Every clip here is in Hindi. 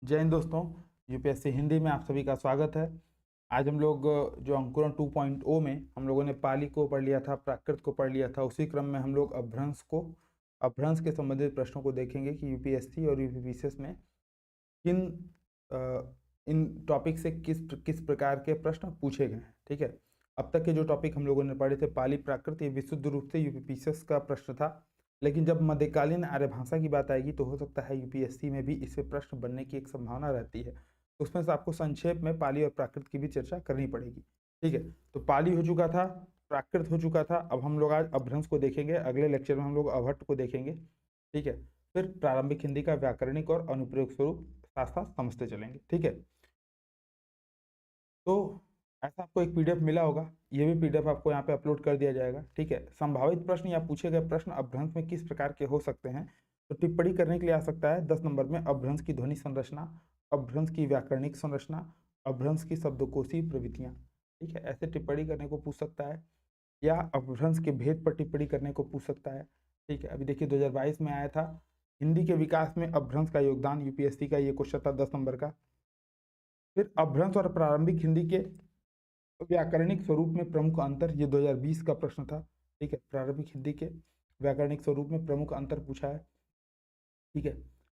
जय हिंद दोस्तों। यूपीएससी हिंदी में आप सभी का स्वागत है। आज हम लोग जो अंकुरण 2.0 में हम लोगों ने पाली को पढ़ लिया था, प्राकृत को पढ़ लिया था, उसी क्रम में हम लोग अपभ्रंश के संबंधित प्रश्नों को देखेंगे कि यूपीएससी और यूपीपीसीएस में किन इन टॉपिक से किस किस प्रकार के प्रश्न पूछे गए हैं। ठीक है, अब तक के जो टॉपिक हम लोगों ने पढ़े थे पाली प्राकृत, ये विशुद्ध रूप से यूपीपीसीएस का प्रश्न था। लेकिन जब मध्यकालीन आर्य भाषा की बात आएगी तो हो सकता है यूपीएससी में भी इससे प्रश्न बनने की एक संभावना रहती है। तो उसमें से आपको संक्षेप में पाली और प्राकृत की भी चर्चा करनी पड़ेगी। ठीक है, तो पाली हो चुका था, प्राकृत हो चुका था, अब हम लोग आज अपभ्रंश को देखेंगे। अगले लेक्चर में हम लोग अवहट्ट को देखेंगे। ठीक है, फिर प्रारंभिक हिंदी का व्याकरणिक और अनुप्रयोग स्वरूप साथ साथ समझते चलेंगे। ठीक है, तो ऐसा आपको एक पीडीएफ मिला होगा, ये भी पीडीएफ आपको यहाँ पे अपलोड कर दिया जाएगा। ठीक है, संभावित प्रश्न या पूछे गए प्रश्न अपभ्रंश में किस प्रकार के हो सकते हैं, तो टिप्पणी करने के लिए आ सकता है 10 नंबर में अपभ्रंश की ध्वनि संरचना, अपभ्रंश की व्याकरणिक संरचना, अपभ्रंश की शब्दकोशीय प्रवृत्तियां। ठीक है, ऐसे टिप्पणी करने को पूछ सकता है, या अपभ्रंश के भेद पर टिप्पणी करने को पूछ सकता है। ठीक है, अभी देखिए 2022 में आया था हिंदी के विकास में अपभ्रंश का योगदान, यूपीएससी का ये क्वेश्चन था 10 नंबर का। फिर अपभ्रंश और प्रारंभिक हिंदी के व्याकरणिक स्वरूप में प्रमुख अंतर, ये 2020 का प्रश्न था। ठीक है, प्रारंभिक हिंदी के व्याकरणिक स्वरूप में प्रमुख अंतर पूछा है। ठीक है,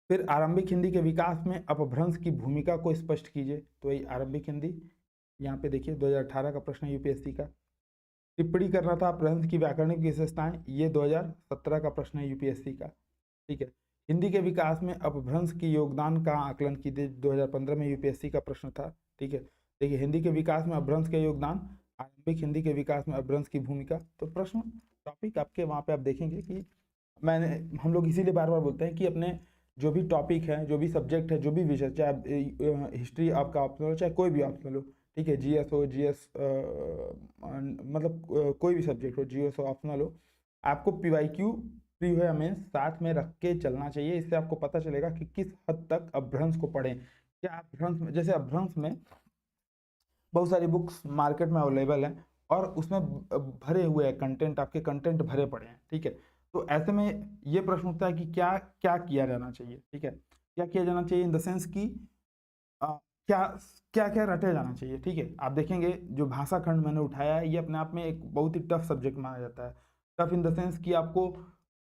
फिर आरंभिक हिंदी के विकास में अपभ्रंश की भूमिका को स्पष्ट कीजिए, तो ये आरंभिक हिंदी, यहाँ पे देखिए 2018 का प्रश्न है यूपीएससी का। टिप्पणी करना था अपभ्रंश की व्याकरणिक विशेषताएं, ये 2017 का प्रश्न है यूपीएससी का। ठीक है, हिंदी के विकास में अपभ्रंश की योगदान का आकलन कीजिए, 2015 में यूपीएससी का प्रश्न था। ठीक है, देखिए हिंदी के विकास में अपभ्रंश का योगदान, आरंभिक हिंदी के विकास में अपभ्रंश की भूमिका। तो प्रश्न टॉपिक आपके वहाँ पे आप देखेंगे कि हम लोग इसीलिए बार बार बोलते हैं कि अपने जो भी टॉपिक है, जो भी सब्जेक्ट है, जो भी विषय, चाहे हिस्ट्री आपका ऑप्शनल हो, चाहे कोई भी ऑप्शनल हो, ठीक है, जीएस हो, जीएस मतलब कोई भी सब्जेक्ट हो, जीएस हो, ऑप्शनल हो, आपको पीवाईक्यू प्री है हमें साथ में रख के चलना चाहिए। इससे आपको पता चलेगा कि किस हद तक अपभ्रंश को पढ़ें। क्या अपभ्रंश में, जैसे अपभ्रंश में बहुत सारी बुक्स मार्केट में अवेलेबल हैं और उसमें भरे हुए हैं कंटेंट, आपके कंटेंट भरे पड़े हैं। ठीक है, तो ऐसे में ये प्रश्न उठता है कि क्या क्या किया जाना चाहिए। ठीक है, क्या किया जाना चाहिए इन द सेंस कि क्या क्या क्या रटा जाना चाहिए। ठीक है, आप देखेंगे जो भाषा खंड मैंने उठाया है ये अपने आप में एक बहुत ही टफ सब्जेक्ट माना जाता है। टफ इन द सेंस कि आपको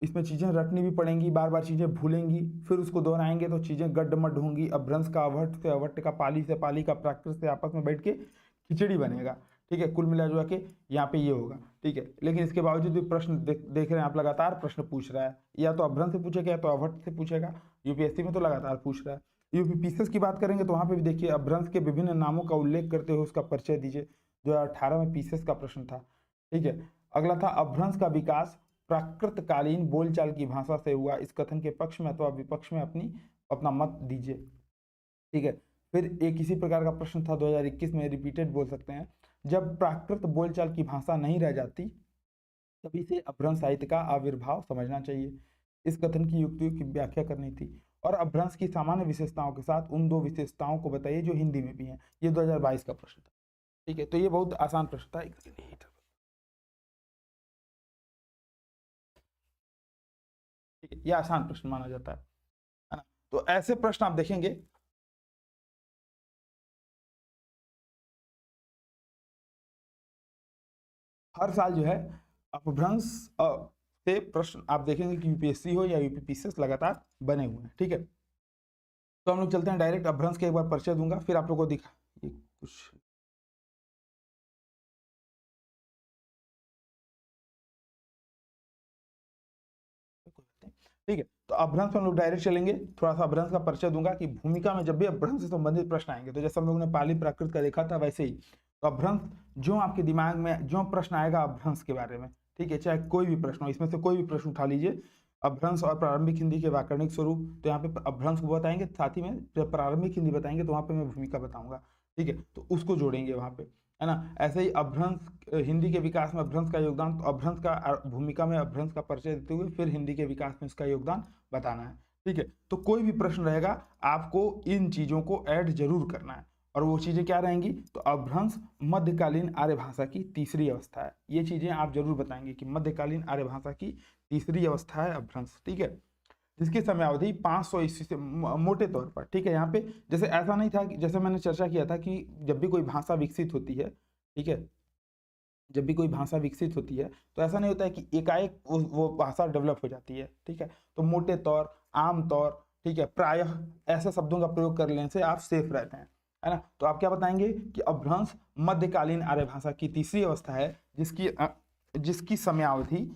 इसमें चीज़ें रटनी भी पड़ेंगी, बार बार चीज़ें भूलेंगी, फिर उसको दोहराएंगे तो चीज़ें गड्ढमड्ढ होंगी। अपभ्रंश का अवहट्ठ से, अवहट्ठ का पाली से, पाली का प्राकृत से आपस में बैठ के खिचड़ी बनेगा। ठीक है, कुल मिला जुला के यहाँ पे ये होगा। ठीक है, लेकिन इसके बावजूद भी प्रश्न देख रहे हैं आप, लगातार प्रश्न पूछ रहा है, या तो अपभ्रंश से पूछेगा या तो अवहट्ठ से पूछेगा। यूपीएससी में तो लगातार पूछ रहा है। यूपीपीसीएस की बात करेंगे तो वहाँ पे भी देखिए अपभ्रंश के विभिन्न नामों का उल्लेख करते हुए उसका परिचय दीजिए, 2018 में पीसीएस का प्रश्न था। ठीक है, अगला था अपभ्रंश का विकास प्राकृतकालीन बोलचाल की भाषा से हुआ, इस कथन के पक्ष में अथवा विपक्ष में अपना मत दीजिए। ठीक है, फिर एक इसी प्रकार का प्रश्न था 2021 में, रिपीटेड बोल सकते हैं, जब प्राकृत बोलचाल की भाषा नहीं रह जाती तभी से अपभ्रंश साहित्य का आविर्भाव समझना चाहिए, इस कथन की युक्तियों की व्याख्या करनी थी, और अपभ्रंश की सामान्य विशेषताओं के साथ उन दो विशेषताओं को बताइए जो हिंदी में भी हैं। ये 2022 का प्रश्न था। ठीक है, तो ये बहुत आसान प्रश्न था। ठीक है, ये आसान प्रश्न माना जाता है ना। तो ऐसे प्रश्न आप देखेंगे हर साल जो है अपभ्रंश से प्रश्न आप देखेंगे कि यूपीएससी हो या यूपीपीसीएस लगातार बने हुए हैं। ठीक है, तो हम लोग चलते हैं डायरेक्ट अपभ्रंश के, एक बार परिचय दूंगा फिर आप लोगों को दिखा ये कुछ। ठीक है, तो अपभ्रंश में हम लोग डायरेक्ट चलेंगे। थोड़ा सा अपभ्रंश का परिचय दूंगा कि भूमिका में जब भी अपभ्रंश से संबंधित प्रश्न आएंगे, तो जैसे हम लोगों ने पाली प्राकृत का देखा था वैसे ही, तो अपभ्रंश जो आपके दिमाग में जो प्रश्न आएगा अपभ्रंश के बारे में, ठीक है, चाहे कोई भी प्रश्न हो, इसमें से कोई भी प्रश्न उठा लीजिए, अपभ्रंश और प्रारंभिक हिंदी के व्याकरणिक स्वरूप, तो यहाँ पे अपभ्रंश को बताएंगे, साथ ही में जब प्रारंभिक हिंदी बताएंगे तो वहाँ पे मैं भूमिका बताऊंगा। ठीक है, तो उसको जोड़ेंगे वहाँ पे, है ना। ऐसे ही अपभ्रंश हिंदी के विकास में अपभ्रंश का योगदान, तो अपभ्रंश का भूमिका में अपभ्रंश का परिचय देते हुए फिर हिंदी के विकास में इसका योगदान बताना है। ठीक है, तो कोई भी प्रश्न रहेगा आपको इन चीजों को ऐड जरूर करना है, और वो चीजें क्या रहेंगी, तो अपभ्रंश मध्यकालीन आर्य भाषा की तीसरी अवस्था है, ये चीजें आप जरूर बताएंगे कि मध्यकालीन आर्य भाषा की तीसरी अवस्था है अपभ्रंश। ठीक है, जिसकी समयावधि 500 ईस्वी से मोटे तौर पर, ठीक है। यहाँ पे जैसे ऐसा नहीं था कि जैसे मैंने चर्चा किया था कि जब भी कोई भाषा विकसित होती है, ठीक है, जब भी कोई भाषा विकसित होती है तो ऐसा नहीं होता है कि एकाएक वो भाषा डेवलप हो जाती है, ठीक है। तो मोटे तौर, आम तौर, ठीक है, प्रायः ऐसे शब्दों का प्रयोग कर लेने से आप सेफ रहते हैं, है ना। तो आप क्या बताएंगे कि अपभ्रंश मध्यकालीन आर्य भाषा की तीसरी अवस्था है जिसकी समयावधि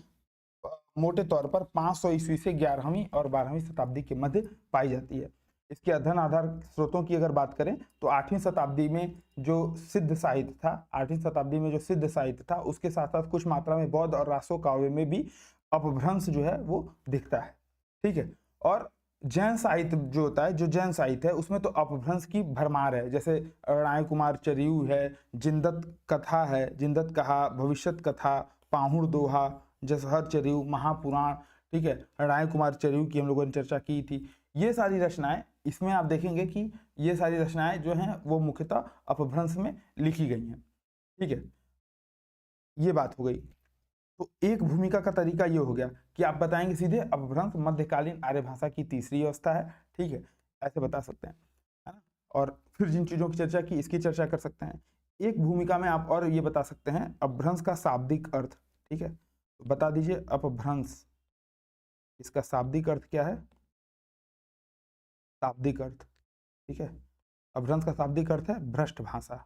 मोटे तौर पर 500 ईस्वी से 11वीं और 12वीं शताब्दी के मध्य पाई जाती है। इसके अध्ययन आधार स्रोतों की अगर बात करें तो 8वीं शताब्दी में जो सिद्ध साहित्य था, 8वीं शताब्दी में जो सिद्ध साहित्य था उसके साथ साथ कुछ मात्रा में बौद्ध और रासो काव्य में भी अपभ्रंश जो है वो दिखता है, ठीक है। और जैन साहित्य जो होता है, जो जैन साहित्य है उसमें तो अपभ्रंश की भरमार है। जैसे राय कुमार चरियू है, जिंदत कथा है, जिंदत कहा, भविष्यत कथा, पाहुड़ दोहा, जसहर चरियू, महापुराण, ठीक है, राय कुमार चरियू की हम लोगों ने चर्चा की थी। ये सारी रचनाएं, इसमें आप देखेंगे कि ये सारी रचनाएं जो हैं वो मुख्यतः अपभ्रंश में लिखी गई हैं, ठीक है। ये बात हो गई। तो एक भूमिका का तरीका ये हो गया कि आप बताएंगे सीधे अपभ्रंश मध्यकालीन आर्य भाषा की तीसरी अवस्था है, ठीक है, ऐसे बता सकते हैं, है ना। और फिर जिन चीजों की चर्चा की इसकी चर्चा कर सकते हैं। एक भूमिका में आप और ये बता सकते हैं अपभ्रंश का शाब्दिक अर्थ, ठीक है। तो बता दीजिए अपभ्रंश, इसका शाब्दिक अर्थ क्या है? शाब्दिक अर्थ, ठीक है, अपभ्रंश का शाब्दिक अर्थ है भ्रष्ट भाषा,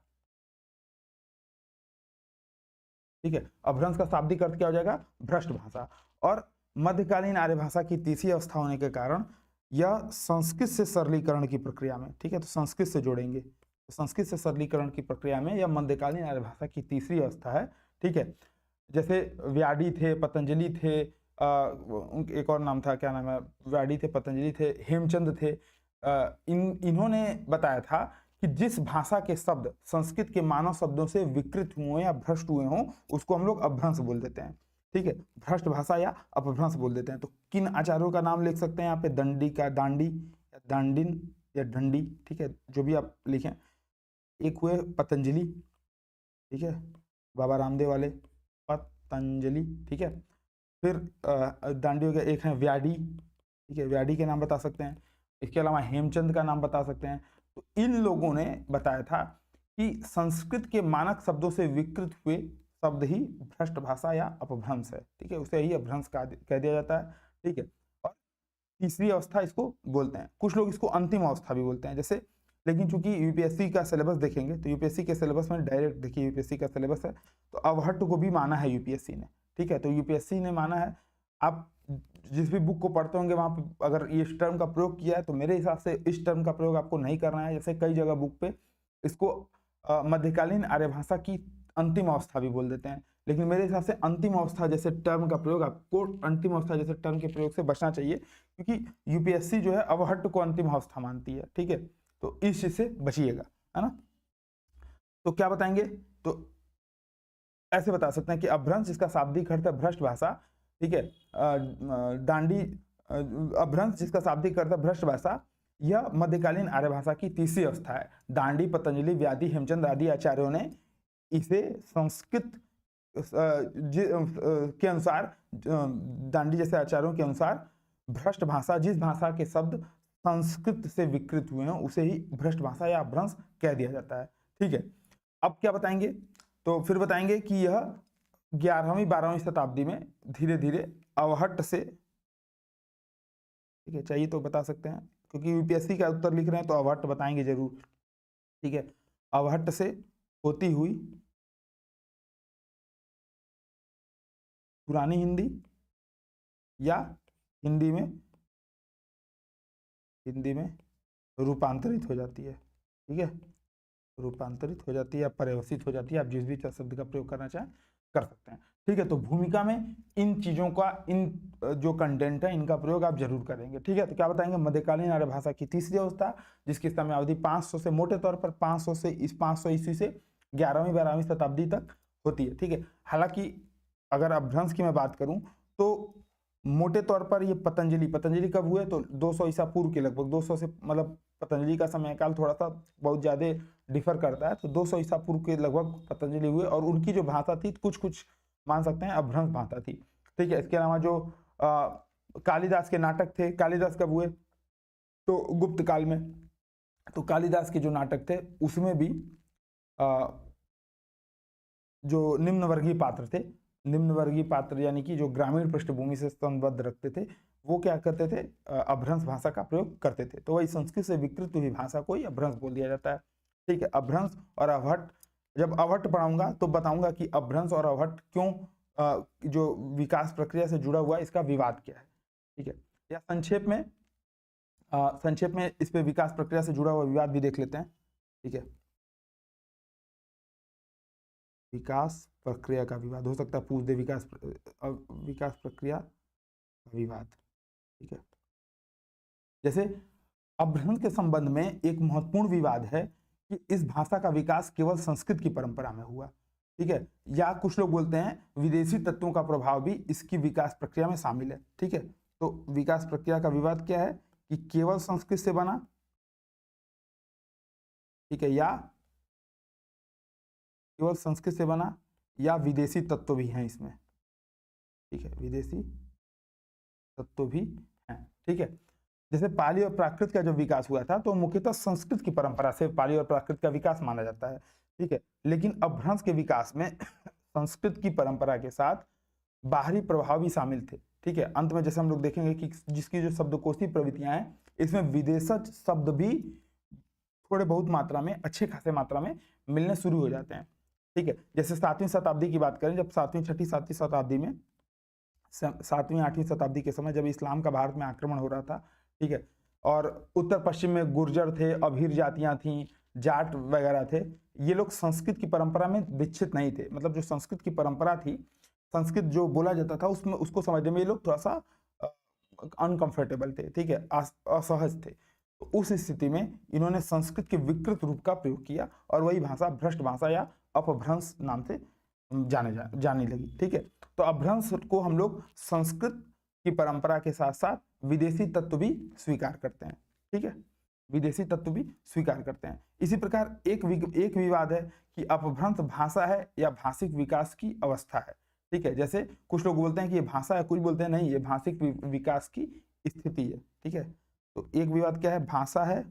ठीक है। अपभ्रंश का शाब्दिक अर्थ क्या हो जाएगा? भ्रष्ट भाषा। और मध्यकालीन आर्य भाषा की तीसरी अवस्था होने के कारण यह संस्कृत से सरलीकरण की प्रक्रिया में, ठीक है, तो संस्कृत से जोड़ेंगे, तो संस्कृत से सरलीकरण की प्रक्रिया में यह मध्यकालीन आर्य भाषा की तीसरी अवस्था है, ठीक है। जैसे व्याडी थे, पतंजलि थे, एक और नाम था, क्या नाम है, व्याडी थे, पतंजलि थे, हेमचंद थे, इन्होंने बताया था कि जिस भाषा के शब्द संस्कृत के मानव शब्दों से विकृत हुए या भ्रष्ट हुए हों उसको हम लोग अपभ्रंश बोल देते हैं, ठीक है, भ्रष्ट भाषा या अपभ्रंश बोल देते हैं। तो किन आचार्यों का नाम लिख सकते हैं यहाँ पे? दंडी का, दांडी या दांडिन या डंडी, ठीक है, जो भी आप लिखें। एक हुए पतंजलि, ठीक है, बाबा रामदेव वाले पतंजलि, ठीक है। फिर दांडी हो गया। एक है व्याडी, ठीक है, व्याडी के नाम बता सकते हैं। इसके अलावा हेमचंद का नाम बता सकते हैं। तो इन लोगों ने बताया था कि संस्कृत के मानक शब्दों से विकृत हुए शब्द ही भ्रष्ट भाषा या अपभ्रंश है, ठीक है, उसे ही अपभ्रंश कह दिया जाता है, ठीक है। और तीसरी अवस्था इसको बोलते हैं, कुछ लोग इसको अंतिम अवस्था भी बोलते हैं। जैसे, लेकिन चूंकि यूपीएससी का सिलेबस देखेंगे तो यूपीएससी के सिलेबस में डायरेक्ट देखिए, यूपीएससी का सिलेबस है तो अवहट्ट को भी माना है यूपीएससी ने, ठीक है, तो यूपीएससी ने माना है। आप जिस भी बुक को पढ़ते होंगे वहां पे अगर इस टर्म का प्रयोग किया है तो मेरे हिसाब से इस टर्म का प्रयोग आपको नहीं करना है। जैसे कई जगह बुक पे इसको मध्यकालीन आर्य भाषा की अंतिम अवस्था भी बोल देते हैं, लेकिन मेरे हिसाब से अंतिम अवस्था जैसे टर्म का प्रयोग, आपको अंतिम अवस्था जैसे टर्म के प्रयोग से बचना चाहिए, क्योंकि यूपीएससी जो है अवहट्ट को अंतिम अवस्था मानती है, ठीक है, तो इस चीज से बचिएगा, है ना। तो क्या बताएंगे? तो ऐसे बता सकते हैं कि अपभ्रंश जिसका शाब्दिक अर्थ है भ्रष्ट भाषा, ठीक है, दांडी, अपभ्रंश जिसका शाब्दिक अर्थ है भ्रष्ट भाषा, यह मध्यकालीन आर्य भाषा की तीसरी अवस्था है। दांडी, पतंजलि, व्याधि, हेमचंद आदि आचार्यों ने इसे संस्कृत के अनुसार, दांडी जैसे आचार्यों के अनुसार भ्रष्ट भाषा, जिस भाषा के शब्द संस्कृत से विकृत हुए हैं उसे ही भ्रष्ट भाषा या अपभ्रंश कह दिया जाता है, ठीक है। अब क्या बताएंगे? तो फिर बताएंगे कि यह 11वीं 12वीं शताब्दी में धीरे धीरे अवहट्ट से, ठीक है, चाहिए तो बता सकते हैं क्योंकि यूपीएससी का उत्तर लिख रहे हैं तो अवहट्ट बताएंगे जरूर, ठीक है, अवहट्ट से होती हुई पुरानी हिंदी या हिंदी में रूपांतरित हो जाती है, ठीक है, रूपांतरित हो जाती है या पर्यवसित हो जाती है, आप जिस भी शब्द का प्रयोग करना चाहें कर सकते हैं, ठीक है। तो भूमिका में इन चीजों का, इन जो कंटेंट है इनका प्रयोग आप जरूर करेंगे, ठीक है। तो क्या बताएंगे? मध्यकालीन आर्य भाषा की तीसरी अवस्था जिसकी समयावधि 500 से, मोटे तौर पर 500 ईस्वी से 11वीं 12वीं शताब्दी तक होती है, ठीक है। हालांकि अगर अपभ्रंश की मैं बात करूं तो मोटे तौर पर ये पतंजलि कब हुए? तो 200 ईसा पूर्व के लगभग, 200 से, मतलब पतंजलि का समयकाल थोड़ा सा बहुत ज्यादा डिफर करता है, तो 200 ईसा पूर्व के लगभग पतंजलि हुए और उनकी जो भाषा थी कुछ मान सकते हैं अपभ्रंश भाषा थी, ठीक है। इसके अलावा जो कालिदास के नाटक थे, कालिदास कब हुए, तो गुप्त काल में। तो कालिदास के जो नाटक थे उसमें भी जो निम्न वर्गीय पात्र थे, निम्न वर्गीय पात्र यानी कि जो ग्रामीण पृष्ठभूमि से संबद्ध रखते थे, वो क्या करते थे, अभ्रंश भाषा का प्रयोग करते थे। तो वही संस्कृत से विकृत हुई भाषा को ही अभ्रंश बोल दिया जाता है। ठीक है, अभ्रंश और अवहट, जब अवहट पढ़ाऊंगा तो बताऊंगा कि अभ्रंश और अवहट क्यों जो विकास प्रक्रिया से जुड़ा हुआ है, इसका विवाद क्या है। ठीक है, या संक्षेप में इस पे विकास प्रक्रिया से जुड़ा हुआ विवाद भी देख लेते हैं। ठीक है, विकास प्रक्रिया का विवाद हो सकता है, पूछ दे विकास प्रक्रिया का विवाद। ठीक है, जैसे अभ्रंश के संबंध में एक महत्वपूर्ण विवाद है कि इस भाषा का विकास केवल संस्कृत की परंपरा में हुआ। ठीक है, या कुछ लोग बोलते हैं विदेशी तत्वों का प्रभाव भी इसकी विकास प्रक्रिया में शामिल है। ठीक है, तो विकास प्रक्रिया का विवाद क्या है कि केवल संस्कृत से बना, ठीक है, या केवल संस्कृत से बना, या विदेशी तत्व भी हैं इसमें। ठीक है, विदेशी तत्व भी हैं। ठीक है, जैसे पाली और प्राकृत का जो विकास हुआ था तो मुख्यतः संस्कृत की परंपरा से पाली और प्राकृत का विकास माना जाता है। ठीक है, लेकिन अभ्रंश के विकास में संस्कृत की परंपरा के साथ बाहरी प्रभाव भी शामिल थे। ठीक है, अंत में जैसे हम लोग देखेंगे कि जिसकी जो शब्दकोशी प्रवृत्तियां हैं, इसमें विदेशज शब्द भी थोड़े बहुत मात्रा में, अच्छे खासे मात्रा में मिलने शुरू हो जाते हैं। ठीक है, जैसे 7वीं शताब्दी की बात करें, जब 7वीं 6वीं 7वीं शताब्दी में, 7वीं 8वीं शताब्दी के समय जब इस्लाम का भारत में आक्रमण हो रहा था, ठीक है, और उत्तर पश्चिम में गुर्जर थे, अभीर जातियां थीं, जाट वगैरह थे, ये लोग संस्कृत की परंपरा में विकसित नहीं थे। मतलब जो संस्कृत की परंपरा थी, संस्कृत जो बोला जाता था उसमें उसको समझने में ये लोग थोड़ा सा अनकंफर्टेबल थे। ठीक है, असहज थे। तो उस स्थिति में इन्होंने संस्कृत के विकृत रूप का प्रयोग किया और वही भाषा भ्रष्ट भाषा या अपभ्रंश नाम से जाने लगी। ठीक है, तो अपभ्रंश को हम लोग संस्कृत की परंपरा के साथ साथ विदेशी तत्व भी स्वीकार करते हैं। ठीक है, विदेशी तत्व भी स्वीकार करते हैं। इसी प्रकार एक विवाद है कि अपभ्रंश भाषा है या भाषिक विकास की अवस्था है। ठीक है, जैसे कुछ लोग बोलते हैं कि ये भाषा है, कुछ बोलते हैं नहीं ये भाषिक विकास की स्थिति है। ठीक है, तो एक विवाद क्या है, भाषा है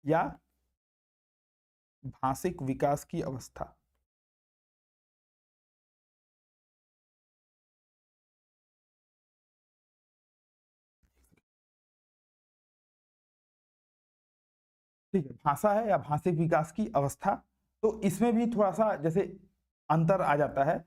या भाषिक विकास की अवस्था। ठीक है, भाषा है या भाषिक विकास की अवस्था, तो इसमें भी थोड़ा सा जैसे अंतर आ जाता है।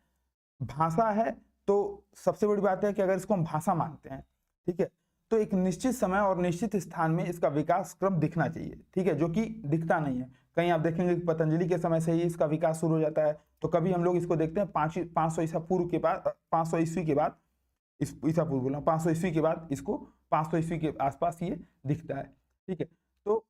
भाषा है तो सबसे बड़ी बात है कि अगर इसको हम भाषा मानते हैं, ठीक है, तो एक निश्चित समय और निश्चित स्थान में इसका विकास क्रम दिखना चाहिए। ठीक है, जो कि दिखता नहीं है। कहीं आप देखेंगे कि पतंजलि के समय से ही इसका विकास शुरू हो जाता है, तो कभी हम लोग इसको देखते हैं 500 ईसा पूर्व के बाद, 500 ईस्वी के बाद, ईसा पूर्व बोला, 500 ईस्वी के बाद इसको 500 ईस्वी के आसपास ये दिखता है। ठीक है, तो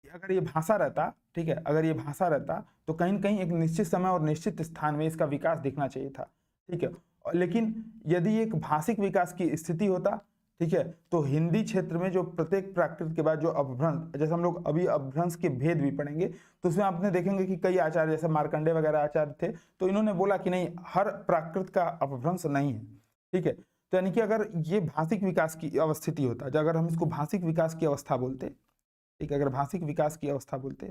अगर ये भाषा रहता, ठीक है, अगर ये भाषा रहता तो कहीं न कहीं एक निश्चित समय और निश्चित स्थान में इसका विकास दिखना चाहिए था। ठीक है, लेकिन यदि एक भाषिक विकास की स्थिति होता, ठीक है, तो हिंदी क्षेत्र में जो प्रत्येक प्राकृत के बाद जो अपभ्रंश, जैसे हम लोग अभी अपभ्रंश के भेद भी पढ़ेंगे, तो उसमें आपने देखेंगे कि कई आचार्य जैसे मार्कंडे वगैरह आचार्य थे, तो इन्होंने बोला कि नहीं, हर प्राकृत का अपभ्रंश नहीं है। ठीक है, तो यानी कि अगर ये भाषिक विकास की अवस्थिति होता, अगर हम इसको भाषिक विकास की अवस्था बोलते, ठीक है, अगर भाषिक विकास की अवस्था बोलते,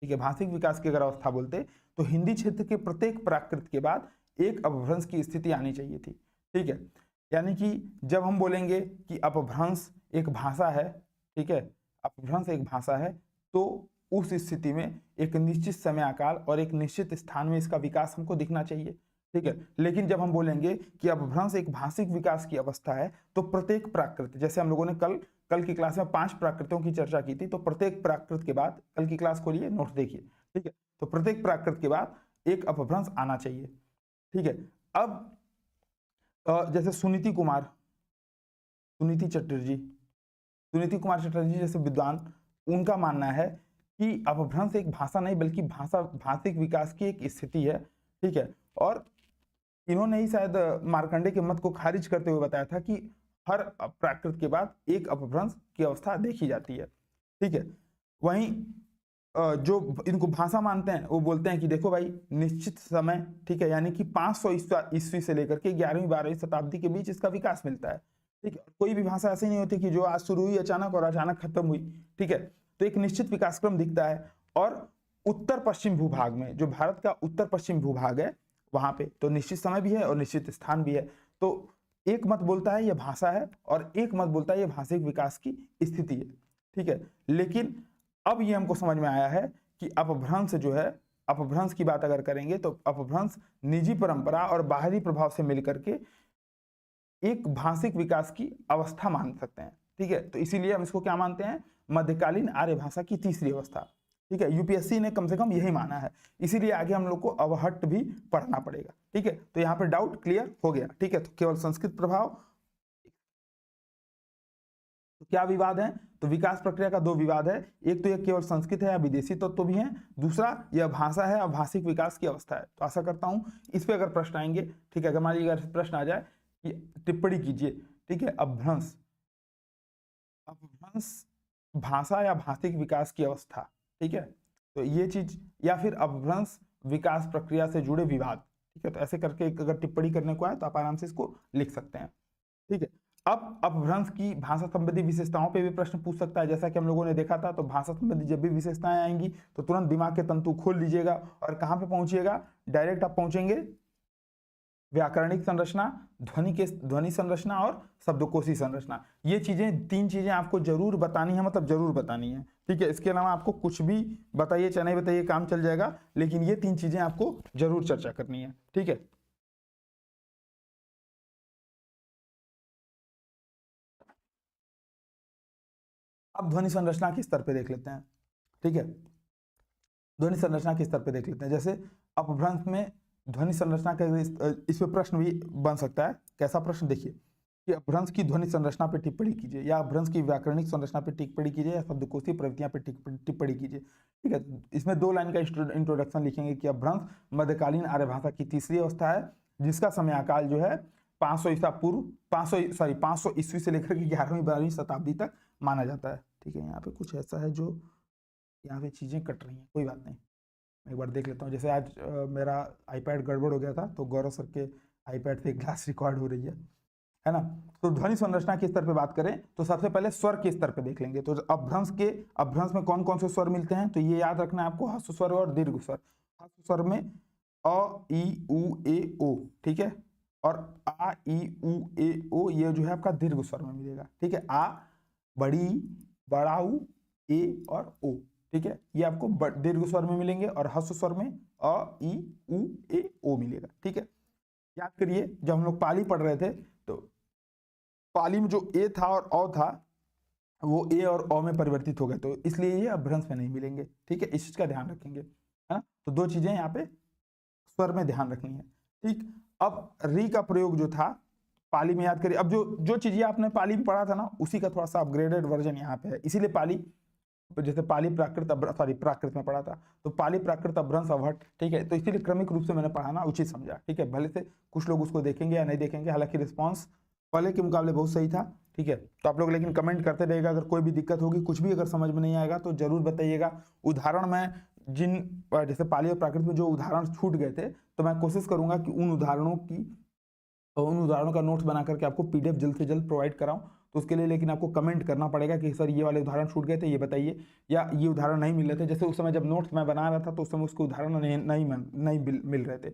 ठीक है, भाषिक विकास की अगर अवस्था बोलते, तो हिंदी क्षेत्र के प्रत्येक प्राकृत के बाद एक अपभ्रंश की स्थिति आनी चाहिए थी। ठीक है, यानी कि जब हम बोलेंगे कि अपभ्रंश एक भाषा है, ठीक है, अपभ्रंश एक भाषा है, तो उस स्थिति में एक निश्चित समय काल और एक निश्चित स्थान में इसका विकास हमको दिखना चाहिए। ठीक है, लेकिन जब हम बोलेंगे कि अपभ्रंश एक भाषिक विकास की अवस्था है, तो प्रत्येक प्राकृत, जैसे हम लोगों ने कल की क्लास में 5 प्राकृतों की चर्चा की थी, तो प्रत्येक प्राकृत के बाद, कल की क्लास खोलिए, नोट देखिए। ठीक है, तो प्रत्येक प्राकृत के बाद एक अपभ्रंश आना चाहिए। ठीक है, अब जैसे सुनीति चटर्जी जैसे विद्वान, उनका मानना है कि अपभ्रंश एक भाषा नहीं बल्कि भाषिक विकास की एक स्थिति है। ठीक है, और इन्होंने ही शायद मार्कंडे के मत को खारिज करते हुए बताया था कि हर प्राकृत के बाद एक अपभ्रंश की अवस्था देखी जाती है। ठीक है, वहीं जो इनको भाषा मानते हैं वो बोलते हैं कि देखो भाई निश्चित समय, ठीक है, यानी कि 500 ईस्वी से लेकर के 11वीं 12वीं शताब्दी के बीच इसका विकास मिलता है। ठीक है, कोई भी भाषा ऐसी नहीं होती कि जो आज शुरू हुई अचानक और अचानक खत्म हुई। ठीक है, तो एक निश्चित विकास क्रम दिखता है। और उत्तर पश्चिम भूभाग में, जो भारत का उत्तर पश्चिम भूभाग है, वहां पे तो निश्चित समय भी है और निश्चित स्थान भी है। तो एक मत बोलता है यह भाषा है और एक मत बोलता है यह भाषिक विकास की स्थिति है। ठीक है, लेकिन अब ये हमको समझ में आया है कि अपभ्रंश जो है, अपभ्रंश की बात अगर करेंगे तो अपभ्रंश निजी परंपरा और बाहरी प्रभाव से मिलकर के एक भाषिक विकास की अवस्था मान सकते हैं। ठीक है, तो इसीलिए हम इसको क्या मानते हैं, मध्यकालीन आर्य भाषा की तीसरी अवस्था। ठीक है, यूपीएससी ने कम से कम यही माना है, इसीलिए आगे हम लोग को अवहट्ट भी पढ़ना पड़ेगा। ठीक है, तो यहाँ पे डाउट क्लियर हो गया। ठीक है, तो केवल संस्कृत प्रभाव, तो क्या विवाद है, तो विकास प्रक्रिया का दो विवाद है, एक तो यह केवल संस्कृत है या विदेशी तत्व तो भी है, दूसरा यह भाषा है और भाषिक विकास की अवस्था है। तो आशा करता हूं इस पे अगर प्रश्न आएंगे, ठीक है, अगर मान लीजिए अगर प्रश्न आ जाए कि टिप्पणी कीजिए, ठीक है, अपभ्रंश, अपभ्रंश भाषा या भाषिक विकास की अवस्था, ठीक है, तो ये चीज, या फिर अपभ्रंश विकास प्रक्रिया से जुड़े विवाद। ठीक है, तो ऐसे करके अगर टिप्पणी करने को आए तो आप आराम से इसको लिख सकते हैं। ठीक है, अब अपभ्रंश की भाषा संबंधी विशेषताओं पे भी प्रश्न पूछ सकता है, जैसा कि हम लोगों ने देखा था। तो भाषा संबंधी जब भी विशेषताएं आएंगी तो तुरंत दिमाग के तंतु खोल लीजिएगा और कहां पे पहुंचिएगा, डायरेक्ट आप पहुंचेंगे व्याकरणिक संरचना, ध्वनि संरचना और शब्दकोशी संरचना। ये चीजें, तीन चीजें आपको जरूर बतानी है, मतलब जरूर बतानी है। ठीक है, इसके अलावा आपको कुछ भी बताइए चाहे नहीं बताइए, काम चल जाएगा, लेकिन ये तीन चीजें आपको जरूर चर्चा करनी है। ठीक है, अब ध्वनि संरचना के स्तर पे देख लेते हैं। ठीक है, ध्वनि संरचना के स्तर पे देख लेते हैं। जैसे अपभ्रंश में ध्वनि संरचना का इस पे प्रश्न भी बन सकता है। कैसा प्रश्न, देखिए कि अपभ्रंश की ध्वनि संरचना पे टिप्पणी कीजिए, या अपभ्रंश की व्याकरणिक संरचना पे टिप्पणी कीजिए, या शब्दकोशीय प्रवृत्तियां पे टिप्पणी कीजिए। ठीक है, इसमें 2 लाइन का इंट्रोडक्शन लिखेंगे कि अपभ्रंश मध्यकालीन आर्य भाषा की तीसरी अवस्था है, जिसका समयकाल जो है 500 ईसा पूर्व 500 ईस्वी से लेकर के 11वीं 12वीं शताब्दी तक माना जाता है। ठीक है, यहाँ पे कुछ ऐसा है जो यहाँ पे चीज़ें कट रही हैं, कोई बात नहीं, मैं एक बार देख लेता हूँ। जैसे आज मेरा आईपैड गड़बड़ हो गया था, तो गौरव सर के आईपैड से क्लास रिकॉर्ड हो रही है ना। तो ध्वनि संरचना के स्तर पे बात करें तो सबसे पहले स्वर के स्तर पे देख लेंगे। तो अपभ्रंश में कौन कौन से स्वर मिलते हैं, तो ये याद रखना है आपको, ह्रस्व स्वर और दीर्घ स्वर। ह्रस्व स्वर में अ ई उ ए ओ, ठीक है, और आ ई उ ए ओ ये जो है आपका दीर्घ स्वर में मिलेगा। ठीक है, आ, बड़ी, बड़ाऊ, ए और ओ। ठीक है, ये आपको दीर्घ स्वर में मिलेंगे, और ह्रस्व स्वर में अ ई उ ए ओ मिलेगा। ठीक है, याद करिए जब हम लोग पाली पढ़ रहे थे तो पाली में जो ए था और औ था वो ए और औ में परिवर्तित हो गए, तो इसलिए ये अपभ्रंश में नहीं मिलेंगे। ठीक है, इस चीज का ध्यान रखेंगे, है ना। तो 2 चीजें यहाँ पे स्वर में ध्यान रखनी है। ठीक, अब री का प्रयोग जो था पाली में, याद करिए, अब जो चीजें आपने पाली में पढ़ा था ना, उसी का थोड़ा सा अपग्रेडेड वर्जन यहाँ पे है। इसीलिए पाली, जैसे पाली प्राकृत प्राकृत में पढ़ा था, तो पाली प्राकृत अपभ्रंश अवहट्ट। ठीक है, तो इसीलिए क्रमिक रूप से मैंने पढ़ाना उचित समझा। ठीक है, भले से कुछ लोग उसको देखेंगे या नहीं देखेंगे, हालांकि रिस्पॉन्स पहले के मुकाबले बहुत सही था। ठीक है, तो आप लोग लेकिन कमेंट करते रहेगा, अगर कोई भी दिक्कत होगी, कुछ भी अगर समझ में नहीं आएगा तो जरूर बताइएगा। उदाहरण में जिन, जैसे पाली और प्राकृत में जो उदाहरण छूट गए थे, तो मैं कोशिश करूंगा कि उन उदाहरणों का नोट्स बना करके आपको पीडीएफ जल्द से जल्द प्रोवाइड कराऊं। तो उसके लिए लेकिन आपको कमेंट करना पड़ेगा कि सर ये वाले उदाहरण छूट गए थे, ये बताइए, या ये उदाहरण नहीं मिल रहे थे। जैसे उस समय जब नोट्स मैं बना रहा था तो उस समय उसके उदाहरण नहीं मिल रहे थे,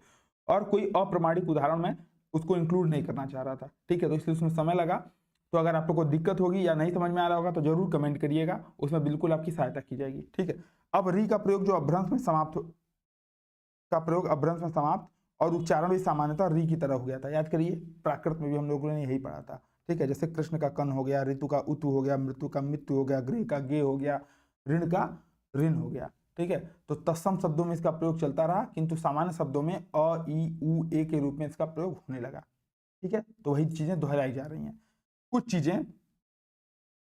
और कोई अप्रमाणिक उदाहरण मैं उसको इंक्लूड नहीं करना चाह रहा था। ठीक है, तो इसलिए उसमें समय लगा। तो अगर आप लोग को दिक्कत होगी या नहीं समझ में आ रहा होगा तो जरूर कमेंट करिएगा, उसमें बिल्कुल आपकी सहायता की जाएगी। ठीक है, अब री का प्रयोग जो अपभ्रंश में समाप्त और उच्चारण भी सामान्यतः री की तरह हो गया था। याद करिए, प्राकृत में भी हम लोगों ने यही पढ़ा था। ठीक है, जैसे कृष्ण का कन हो गया, ऋतु का उतु हो गया, मृत्यु का मृत्यु हो गया, गृह का गे हो गया, ऋण का ऋण हो गया। ठीक है, तो तत्सम शब्दों में इसका प्रयोग चलता रहा, किंतु सामान्य शब्दों में अ ई उ ए के रूप में इसका प्रयोग होने लगा। ठीक है, तो वही चीजें दोहराई जा रही हैं। कुछ चीजें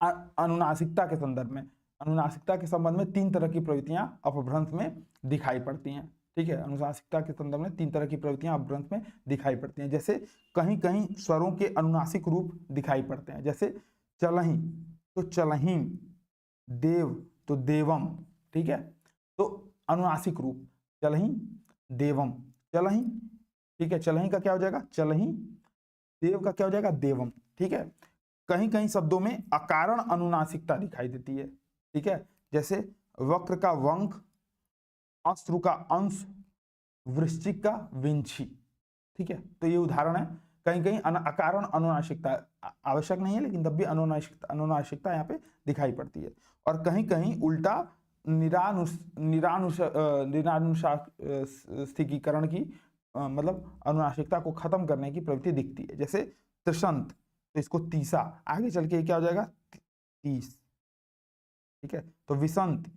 अनुनासिकता के संदर्भ में, अनुनासिकता के संबंध में 3 तरह की प्रवृत्तियां अपभ्रंश में दिखाई पड़ती हैं। ठीक है, अनुनासिकता के संदर्भ में 3 तरह की प्रवृत्तियां अपभ्रंश में दिखाई पड़ती हैं। जैसे कहीं कहीं स्वरों के अनुनासिक रूप दिखाई पड़ते हैं, जैसे चलही तो चलहीन, देव तो देवम। ठीक है, तो अनुनासिक रूप चलही देवम, चलही, ठीक है, चलही का क्या हो जाएगा चलही, देव का क्या हो जाएगा देवम, ठीक है। कहीं कहीं शब्दों में अकारण अनुनासिकता दिखाई देती है, ठीक है, जैसे वक्र का वंक, अश्रु का अंश, वृश्चिक का विंछी, ठीक है। तो ये उदाहरण है, कहीं कहीं अकारण अनुनासिकता आवश्यक नहीं है लेकिन तब भी अनुनासिकता यहाँ पे दिखाई पड़ती है। और कहीं कहीं उल्टा निरानुष्ठीकरण की मतलब अनुनासिकता को खत्म करने की प्रवृत्ति दिखती है, जैसे त्रिशंत, तो इसको तीसा, आगे चल के क्या हो जाएगा 30, ठीक है। तो विसंत,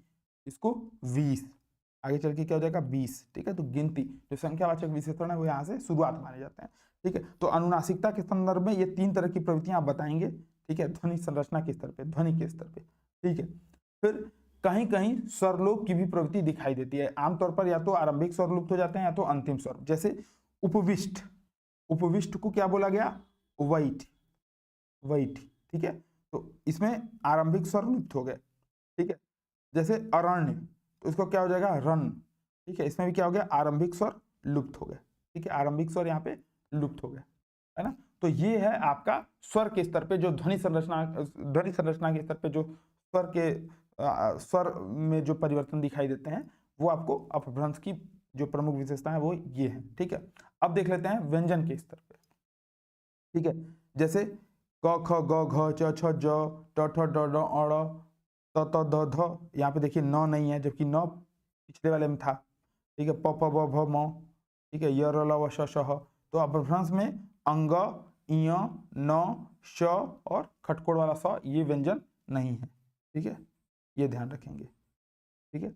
इसको 20, आगे चल के क्या हो जाएगा 20, ठीक है। तो गिनती जो संख्यावाचक विशेषण है वो यहाँ से शुरुआत माने जाते हैं, ठीक है। तो अनुनासिकता के संदर्भ में ये 3 तरह की प्रवृत्तियां आप बताएंगे, ठीक है, ध्वनि संरचना के स्तर पे, ध्वनि के स्तर पे, ठीक है। फिर कहीं कहीं स्वरलोप की भी प्रवृत्ति दिखाई देती है, आमतौर पर या तो आरंभिक स्वर लुप्त हो जाते हैं या तो अंतिम स्वर, जैसे उपविष्ट, उपविष्ट को क्या बोला गया वैठ, वैठ, ठीक है। तो इसमें आरंभिक स्वर लुप्त हो गए, ठीक है। जैसे अरण्य, तो इसको क्या हो जाएगा रन, ठीक है, इसमें भी क्या हो गया आरंभिक स्वर लुप्त हो गए, ठीक है, आरंभिक स्वर यहाँ पे लुप्त हो गए, है ना। तो ये है आपका स्वर के स्तर पे जो ध्वनि संरचना के स्तर पे जो स्वर के स्वर में जो परिवर्तन दिखाई देते हैं वो आपको अपभ्रंश की जो प्रमुख विशेषता है वो ये है, ठीक है। अब देख लेते हैं व्यंजन के स्तर पे, ठीक है, जैसे क ख ग घ च छ ज ट ठ ड ढ अ त त द ध, यहाँ पे देखिए न नहीं है जबकि न पिछले वाले में था, ठीक है। प प ब भ म, ठीक है, य र ल व श श ह। तो अपभ्रंश में अंग, इय, न, श और खटकोड़ वाला स ये व्यंजन नहीं है, ठीक है, ये ध्यान रखेंगे, ठीक है।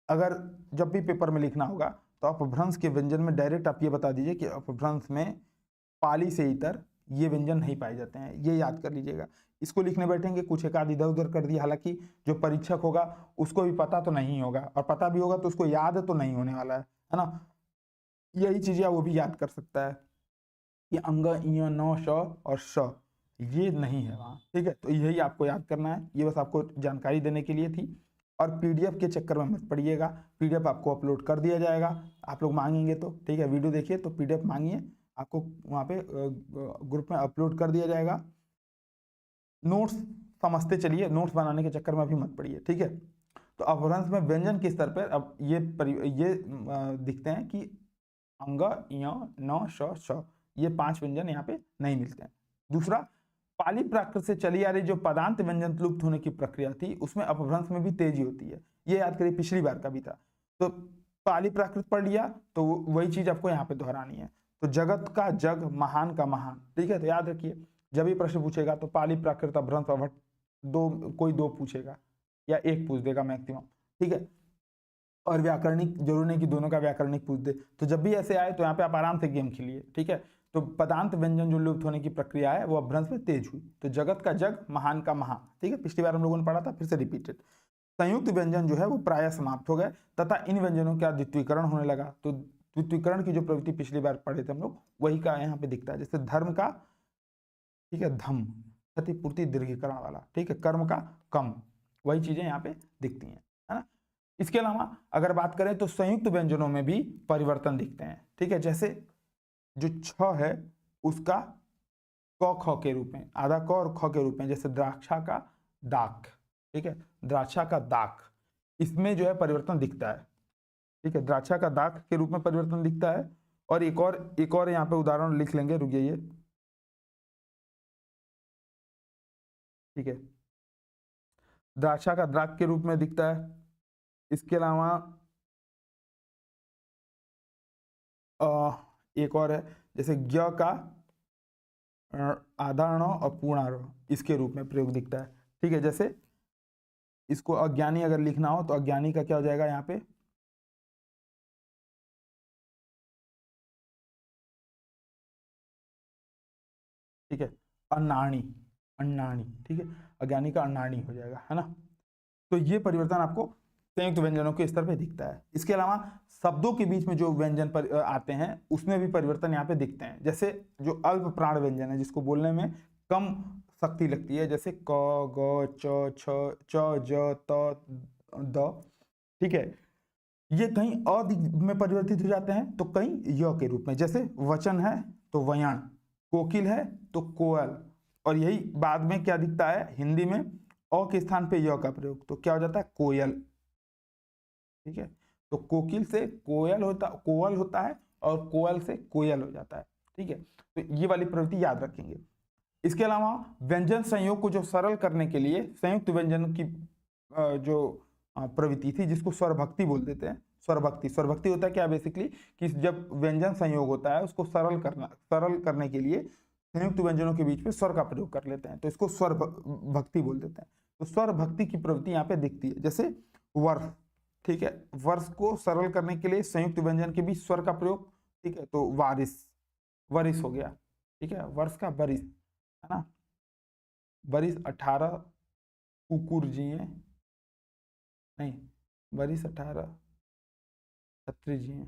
अगर जब भी पेपर में लिखना होगा तो अपभ्रंश के व्यंजन में डायरेक्ट आप ये बता दीजिए कि अपभ्रंश में पाली से इतर ये व्यंजन नहीं पाए जाते हैं, ये याद कर लीजिएगा। इसको लिखने बैठेंगे कुछ एक आध इधर उधर कर दिया, हालांकि जो परीक्षक होगा उसको भी पता तो नहीं होगा, और पता भी होगा तो उसको याद तो नहीं होने वाला है ना। यही चीजें वो भी याद कर सकता है कि अंग, इय, न, श और श ये नहीं है वहाँ, ठीक है। तो यही आपको याद करना है, ये बस आपको जानकारी देने के लिए थी। और पीडीएफ के चक्कर में मत पड़िएगा, पीडीएफ आपको अपलोड कर दिया जाएगा, आप लोग मांगेंगे तो, ठीक है, वीडियो देखिए तो पीडीएफ मांगिए, आपको वहाँ पे ग्रुप में अपलोड कर दिया जाएगा। नोट्स समझते चलिए, नोट्स बनाने के चक्कर में अभी मत पड़िए, ठीक है। तो अपभ्रंश में व्यंजन के स्तर पर अब ये दिखते हैं कि अंग, इय, न, श ये 5 व्यंजन यहाँ पे नहीं मिलते हैं। दूसरा, पाली प्राकृत से चली आ रही जो पदांत व्यंजन लुप्त होने की प्रक्रिया थी उसमें अपभ्रंश में भी तेजी होती है, ये याद करिए पिछली बार का भी था। तो पाली प्राकृत पढ़ लिया तो वही चीज आपको यहाँ पे दोहरानी है। तो जगत का जग, महान का महान, ठीक है। तो याद रखिए जब भी प्रश्न पूछेगा तो पाली प्राकृत अपभ्रंश अवट कोई दो पूछेगा या एक पूछ देगा मैक्सिमम, ठीक है। और व्याकरणिक जरूर नहीं कि दोनों का व्याकरणिक पूछ दे, तो जब भी ऐसे आए तो यहाँ पे आप आराम से गेम खेलिए, ठीक है। तो पदांत व्यंजन जो लुप्त होने की प्रक्रिया है वो अपभ्रंश में तेज हुई। तो जगत का जग, महान का महा, ठीक है, पिछली बार हम लोगों ने पढ़ा था, फिर से रिपीटेड। संयुक्त व्यंजन जो है वो प्रायः समाप्त हो गए तथा इन व्यंजनों का द्वित्वीकरण होने लगा। तो द्वित्वीकरण की जो प्रवृत्ति पिछली बार पढ़े थे हम लोग वही का यहाँ पे दिखता है, जैसे धर्म का, ठीक है, धम, क्षतिपूर्ति दीर्घीकरण वाला, ठीक है, कर्म का कम, वही चीजें यहाँ पे दिखती हैं, है ना। इसके अलावा अगर बात करें तो संयुक्त व्यंजनों में भी परिवर्तन दिखते हैं, ठीक है। जैसे जो छ है उसका क ख के रूप में, आधा क और ख के रूप में, जैसे द्राक्षा का दाक, ठीक है, द्राक्षा का दाक, इसमें जो है परिवर्तन दिखता है, ठीक है, द्राक्षा का दाक के रूप में परिवर्तन दिखता है। और एक और यहाँ पे उदाहरण लिख लेंगे, रुक जाइए, ठीक है, द्राक्षा का द्राक के रूप में दिखता है। इसके अलावा एक और है, जैसे ज्ञ का आधा ण और पूर्ण ण, इसके रूप में प्रयोग दिखता है, ठीक है। जैसे इसको अज्ञानी अगर लिखना हो तो अज्ञानी का क्या हो जाएगा यहाँ पे, ठीक है, अन्नाणी, अन्नाणी, ठीक है, अज्ञानी का अन्नाणी हो जाएगा, है ना। तो ये परिवर्तन आपको संयुक्त व्यंजनों के स्तर पे दिखता है। इसके अलावा शब्दों के बीच में जो व्यंजन पर आते हैं उसमें भी परिवर्तन यहाँ पे दिखते हैं। जैसे जो अल्प प्राण व्यंजन है जिसको बोलने में कम शक्ति लगती है, जैसे क, ग, च, छ, च, ज, त, द, ठीक है। ये कहीं अ में परिवर्तित हो जाते हैं तो कहीं य के रूप में, जैसे वचन है तो वयण, कोकिल है तो कोयल, और यही बाद में क्या दिखता है हिंदी में अ के स्थान पे य का प्रयोग, तो क्या हो जाता है कोयल। ठीक है, तो कोकिल से कोयल होता है और कोयल से कोयल हो जाता है। ठीक है, तो ये वाली प्रवृत्ति याद रखेंगे। इसके अलावा व्यंजन संयोग को जो सरल करने के लिए संयुक्त व्यंजन की जो प्रवृत्ति थी, जिसको स्वरभक्ति बोल देते हैं। स्वरभक्ति होता है क्या बेसिकली, कि जब व्यंजन संयोग होता है उसको सरल करने के लिए संयुक्त व्यंजनों के बीच में स्वर का प्रयोग कर लेते हैं, तो इसको स्वर भक्ति बोल देते हैं। तो स्वर भक्ति की प्रवृत्ति यहाँ पे दिखती है, जैसे वर्ष। ठीक है, वर्ष को सरल करने के लिए संयुक्त व्यंजन के बीच स्वर का प्रयोग। ठीक है, तो वरिस हो गया। ठीक है, वर्ष का वरिस है ना, वरिस 18 कुकुर जिए, नहीं वरिस 18 छत्री जिए,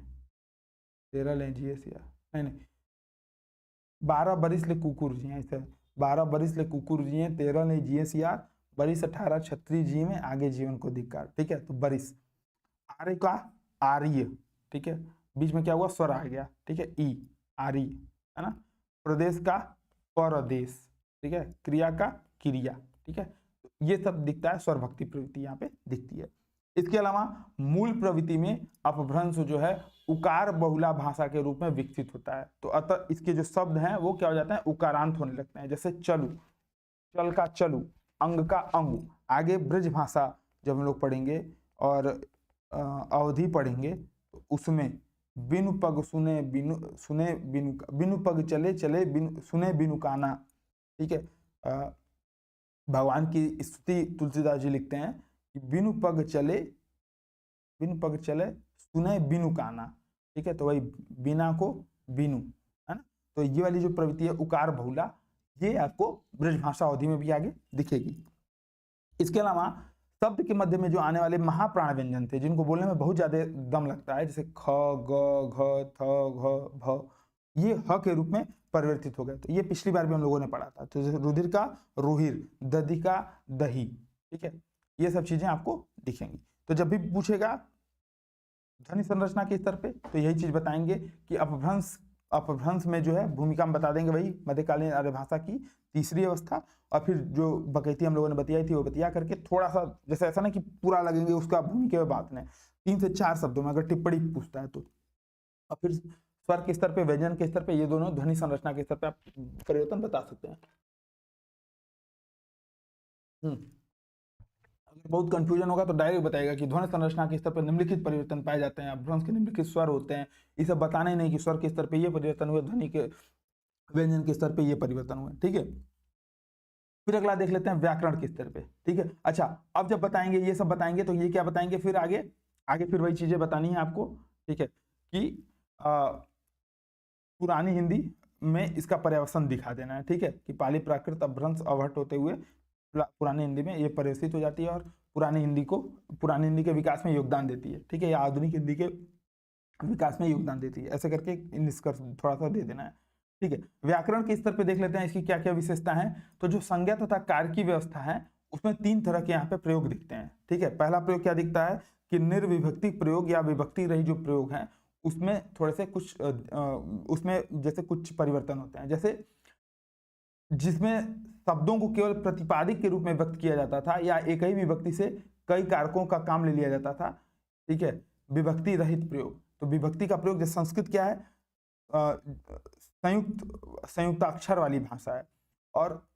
13 ले जिए सिया, नहीं 12 बरिस ले कुकुर जिए, ऐसे 12 बरिस ले कुकुर जिए, 13 ले जिए सिया, बरिस 18 छत्री जी में आगे जीवन को धिक्कार। ठीक है, तो बरिस। आर्य का आर्य, ठीक है, बीच में क्या हुआ स्वर आ गया। ठीक है, ई आर्य है ना। प्रदेश का परदेश, ठीक है, क्रिया का क्रिया। ठीक है, ये सब दिखता है, स्वर भक्ति प्रवृत्ति यहाँ पे दिखती है। इसके अलावा मूल प्रवृत्ति में अपभ्रंश जो है उकार बहुला भाषा के रूप में विकसित होता है, तो अतः इसके जो शब्द हैं वो क्या हो जाते हैं उकारांत होने लगते हैं, जैसे चलू, चल का चलू, अंग का अंगु। आगे ब्रज भाषा जब हम लोग पढ़ेंगे और अवधि पढ़ेंगे तो उसमें बिनु पग सुने बिनु पग चले चले बिनु सुने बिनु काना। ठीक है, भगवान की स्तुति तुलसीदास जी लिखते हैं कि बिनु पग चले सुने बिनु काना। ठीक है, तो वही बिना को बिनु है ना। तो ये वाली जो प्रवृत्ति है उकार बहुला, ये आपको ब्रजभाषा अवधि में भी आगे दिखेगी। इसके अलावा शब्द के मध्य में जो आने वाले महाप्राण व्यंजन थे, जिनको बोलने में बहुत ज्यादा दम लगता है, जैसे ख ग घ थ घ भ, ये ह के रूप में परिवर्तित हो गए। तो ये पिछली बार भी हम लोगों ने पढ़ा था। तो जैसे रुधिर का रुहिर, दधि का दही। ठीक है, ये सब चीजें आपको दिखेंगी। तो जब भी पूछेगा ध्वनि संरचना के स्तर पे तो यही चीज बताएंगे कि अपभ्रंश में जो है भूमिका हम बता देंगे वही मध्यकालीन आर्य भाषा की तीसरी अवस्था, और फिर जो बकैती हम लोगों ने बताई थी वो बतिया करके थोड़ा सा, जैसे ऐसा ना कि पूरा लगेंगे उसका भूमिका में बात नहीं, 3 से 4 शब्दों में अगर टिप्पणी पूछता है तो। और फिर स्वर के स्तर पे, व्यंजन के स्तर पे, ये दोनों ध्वनि संरचना के स्तर पे आप परिवर्तन बता सकते हैं। अगर बहुत कंफ्यूजन होगा तो डायरेक्ट बताएगा कि ध्वनि संरचना के स्तर पर निम्नलिखित परिवर्तन पाए जाते हैं, अपभ्रंश के निम्नलिखित स्वर होते हैं। ये सब बताना ही नहीं कि स्वर के स्तर पे ये परिवर्तन हुए, ध्वनि के व्यंजन के स्तर पे ये परिवर्तन हुए। ठीक है, फिर अगला देख लेते हैं व्याकरण के स्तर पे। ठीक है, अच्छा अब जब बताएंगे ये सब बताएंगे तो ये क्या बताएंगे फिर आगे फिर वही चीजें बतानी है आपको। ठीक है, कि पुरानी हिंदी में इसका पर्यवसन दिखा देना है। ठीक है, कि पाली प्राकृत अपभ्रंश अवहट होते हुए पुरानी हिंदी में ये परिवर्तित हो जाती है और पुरानी हिंदी के विकास में योगदान देती है। ठीक है, या आधुनिक हिंदी के विकास में योगदान देती है, ऐसे करके निष्कर्ष थोड़ा सा दे देना है। ठीक है, व्याकरण के स्तर पे देख लेते हैं इसकी क्या क्या विशेषता है। तो जो संज्ञा तथा कार्य की व्यवस्था है उसमें 3 तरह के यहाँ पे प्रयोग दिखते हैं। ठीक है, पहला प्रयोग क्या दिखता है कि निर्विभक्ति प्रयोग या विभक्ति रही जो प्रयोग है उसमें थोड़े से कुछ उसमें जैसे कुछ परिवर्तन होते हैं, जैसे जिसमें शब्दों को केवल प्रतिपादिक के रूप में व्यक्त किया जाता था या एक ही विभक्ति से कई कारकों का काम ले लिया जाता था। ठीक है, विभक्ति रहित प्रयोग। तो विभक्ति का प्रयोग, जैसे संस्कृत क्या है संयुक्ताक्षर वाली भाषा है, और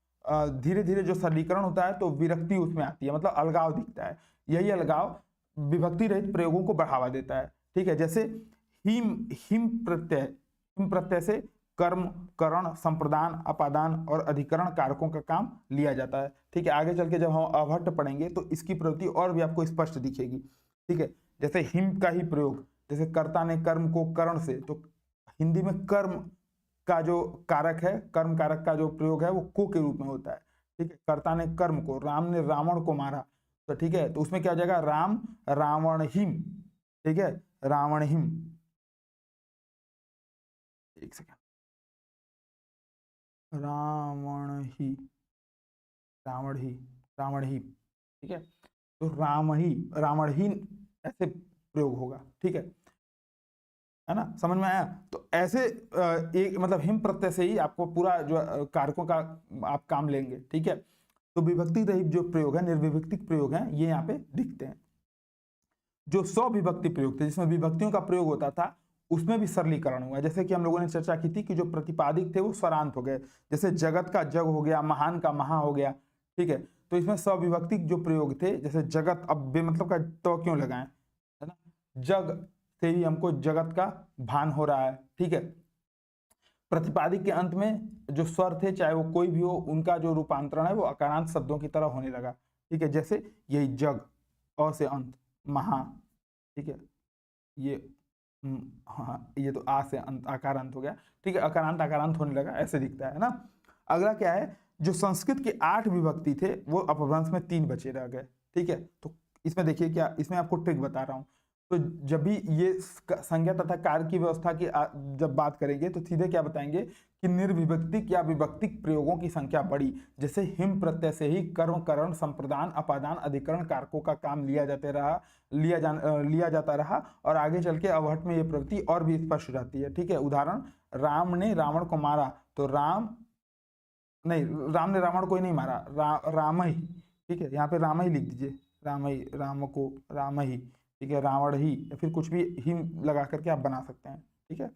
धीरे धीरे जो सरलीकरण होता है तो विरक्ति उसमें आती है, मतलब अलगाव दिखता है। यही अलगाव विभक्ति रहित प्रयोगों को बढ़ावा देता है। ठीक है, जैसे हिम प्रत्यय से कर्म, करण, संप्रदान, अपादान और अधिकरण कारकों का काम लिया जाता है। ठीक है, आगे चल के जब हम अवहट्ट पढ़ेंगे तो इसकी प्रवृत्ति और भी आपको स्पष्ट दिखेगी। ठीक है, जैसे हिम का ही प्रयोग, जैसे कर्ता ने कर्म को करण से, तो हिंदी में कर्म का जो कारक है, कर्म कारक का जो प्रयोग है वो को के रूप में होता है। ठीक है, कर्ता ने कर्म को, राम ने रावण को मारा, तो ठीक है, तो उसमें क्या हो जाएगा राम रावण हिम। ठीक है, रावण हिम, एक सेकेंड, रावण ही, रावण ही, ठीक है, तो रावण ही ऐसे प्रयोग होगा, ठीक है ना, समझ में आया। तो ऐसे एक मतलब हिम प्रत्यय से ही आपको पूरा जो कारकों का आप काम लेंगे, ठीक है। तो विभक्ति रहित जो प्रयोग है, निर्विभक्तिक प्रयोग है, ये यहाँ पे दिखते हैं। जो स्वविभक्ति प्रयोग थे, जिसमें विभक्तियों का प्रयोग होता था, उसमें भी सरलीकरण हुआ। जैसे कि हम लोगों ने चर्चा की थी कि जो प्रतिपादिक थे वो स्वरांत हो गए, जैसे जगत का जग हो गया, महान का महा हो गया, ठीक है। तो इसमें स्वविभक्तिक जो प्रयोग थे, जैसे जगत, अब बेमतलब का तो क्यों लगाएं, है ना, जग से ही हमको जगत का भान हो रहा है, ठीक है। प्रतिपादिक के अंत में जो स्वर थे, चाहे वो कोई भी हो, उनका जो रूपांतरण है वो अकारांत शब्दों की तरह होने लगा, ठीक है। जैसे यही जग, अ से अंत, महा, ठीक है, ये हाँ, ये तो आ से अंत, आकारांत हो गया, ठीक है, अकारांत आकारांत होने लगा, ऐसे दिखता है ना। अगला क्या है, जो संस्कृत के 8 विभक्ति थे वो अपभ्रंश में 3 बचे रह गए, ठीक है। तो इसमें देखिए क्या, इसमें आपको ट्रिक बता रहा हूं। तो जब भी ये संज्ञा तथा कार्य की व्यवस्था की जब बात करेंगे तो सीधे क्या बताएंगे कि निर्विभक्तिक या विभक्तिक प्रयोगों की संख्या बढ़ी। जैसे हिम प्रत्यय से ही कर्म, करण, संप्रदान, अपादान, अधिकरण कारकों का काम लिया जाता रहा और आगे चल के अवहट में ये प्रवृत्ति और भी स्पष्ट रहती है, ठीक है। उदाहरण, राम ने रावण को मारा, तो राम ने रावण को ही नहीं मारा, राम ही, ठीक है, यहाँ पे राम ही लिख दीजिए, राम ही, राम को राम ही, ठीक है, रावण ही, या फिर कुछ भी हिम लगा करके आप बना सकते हैं, ठीक है,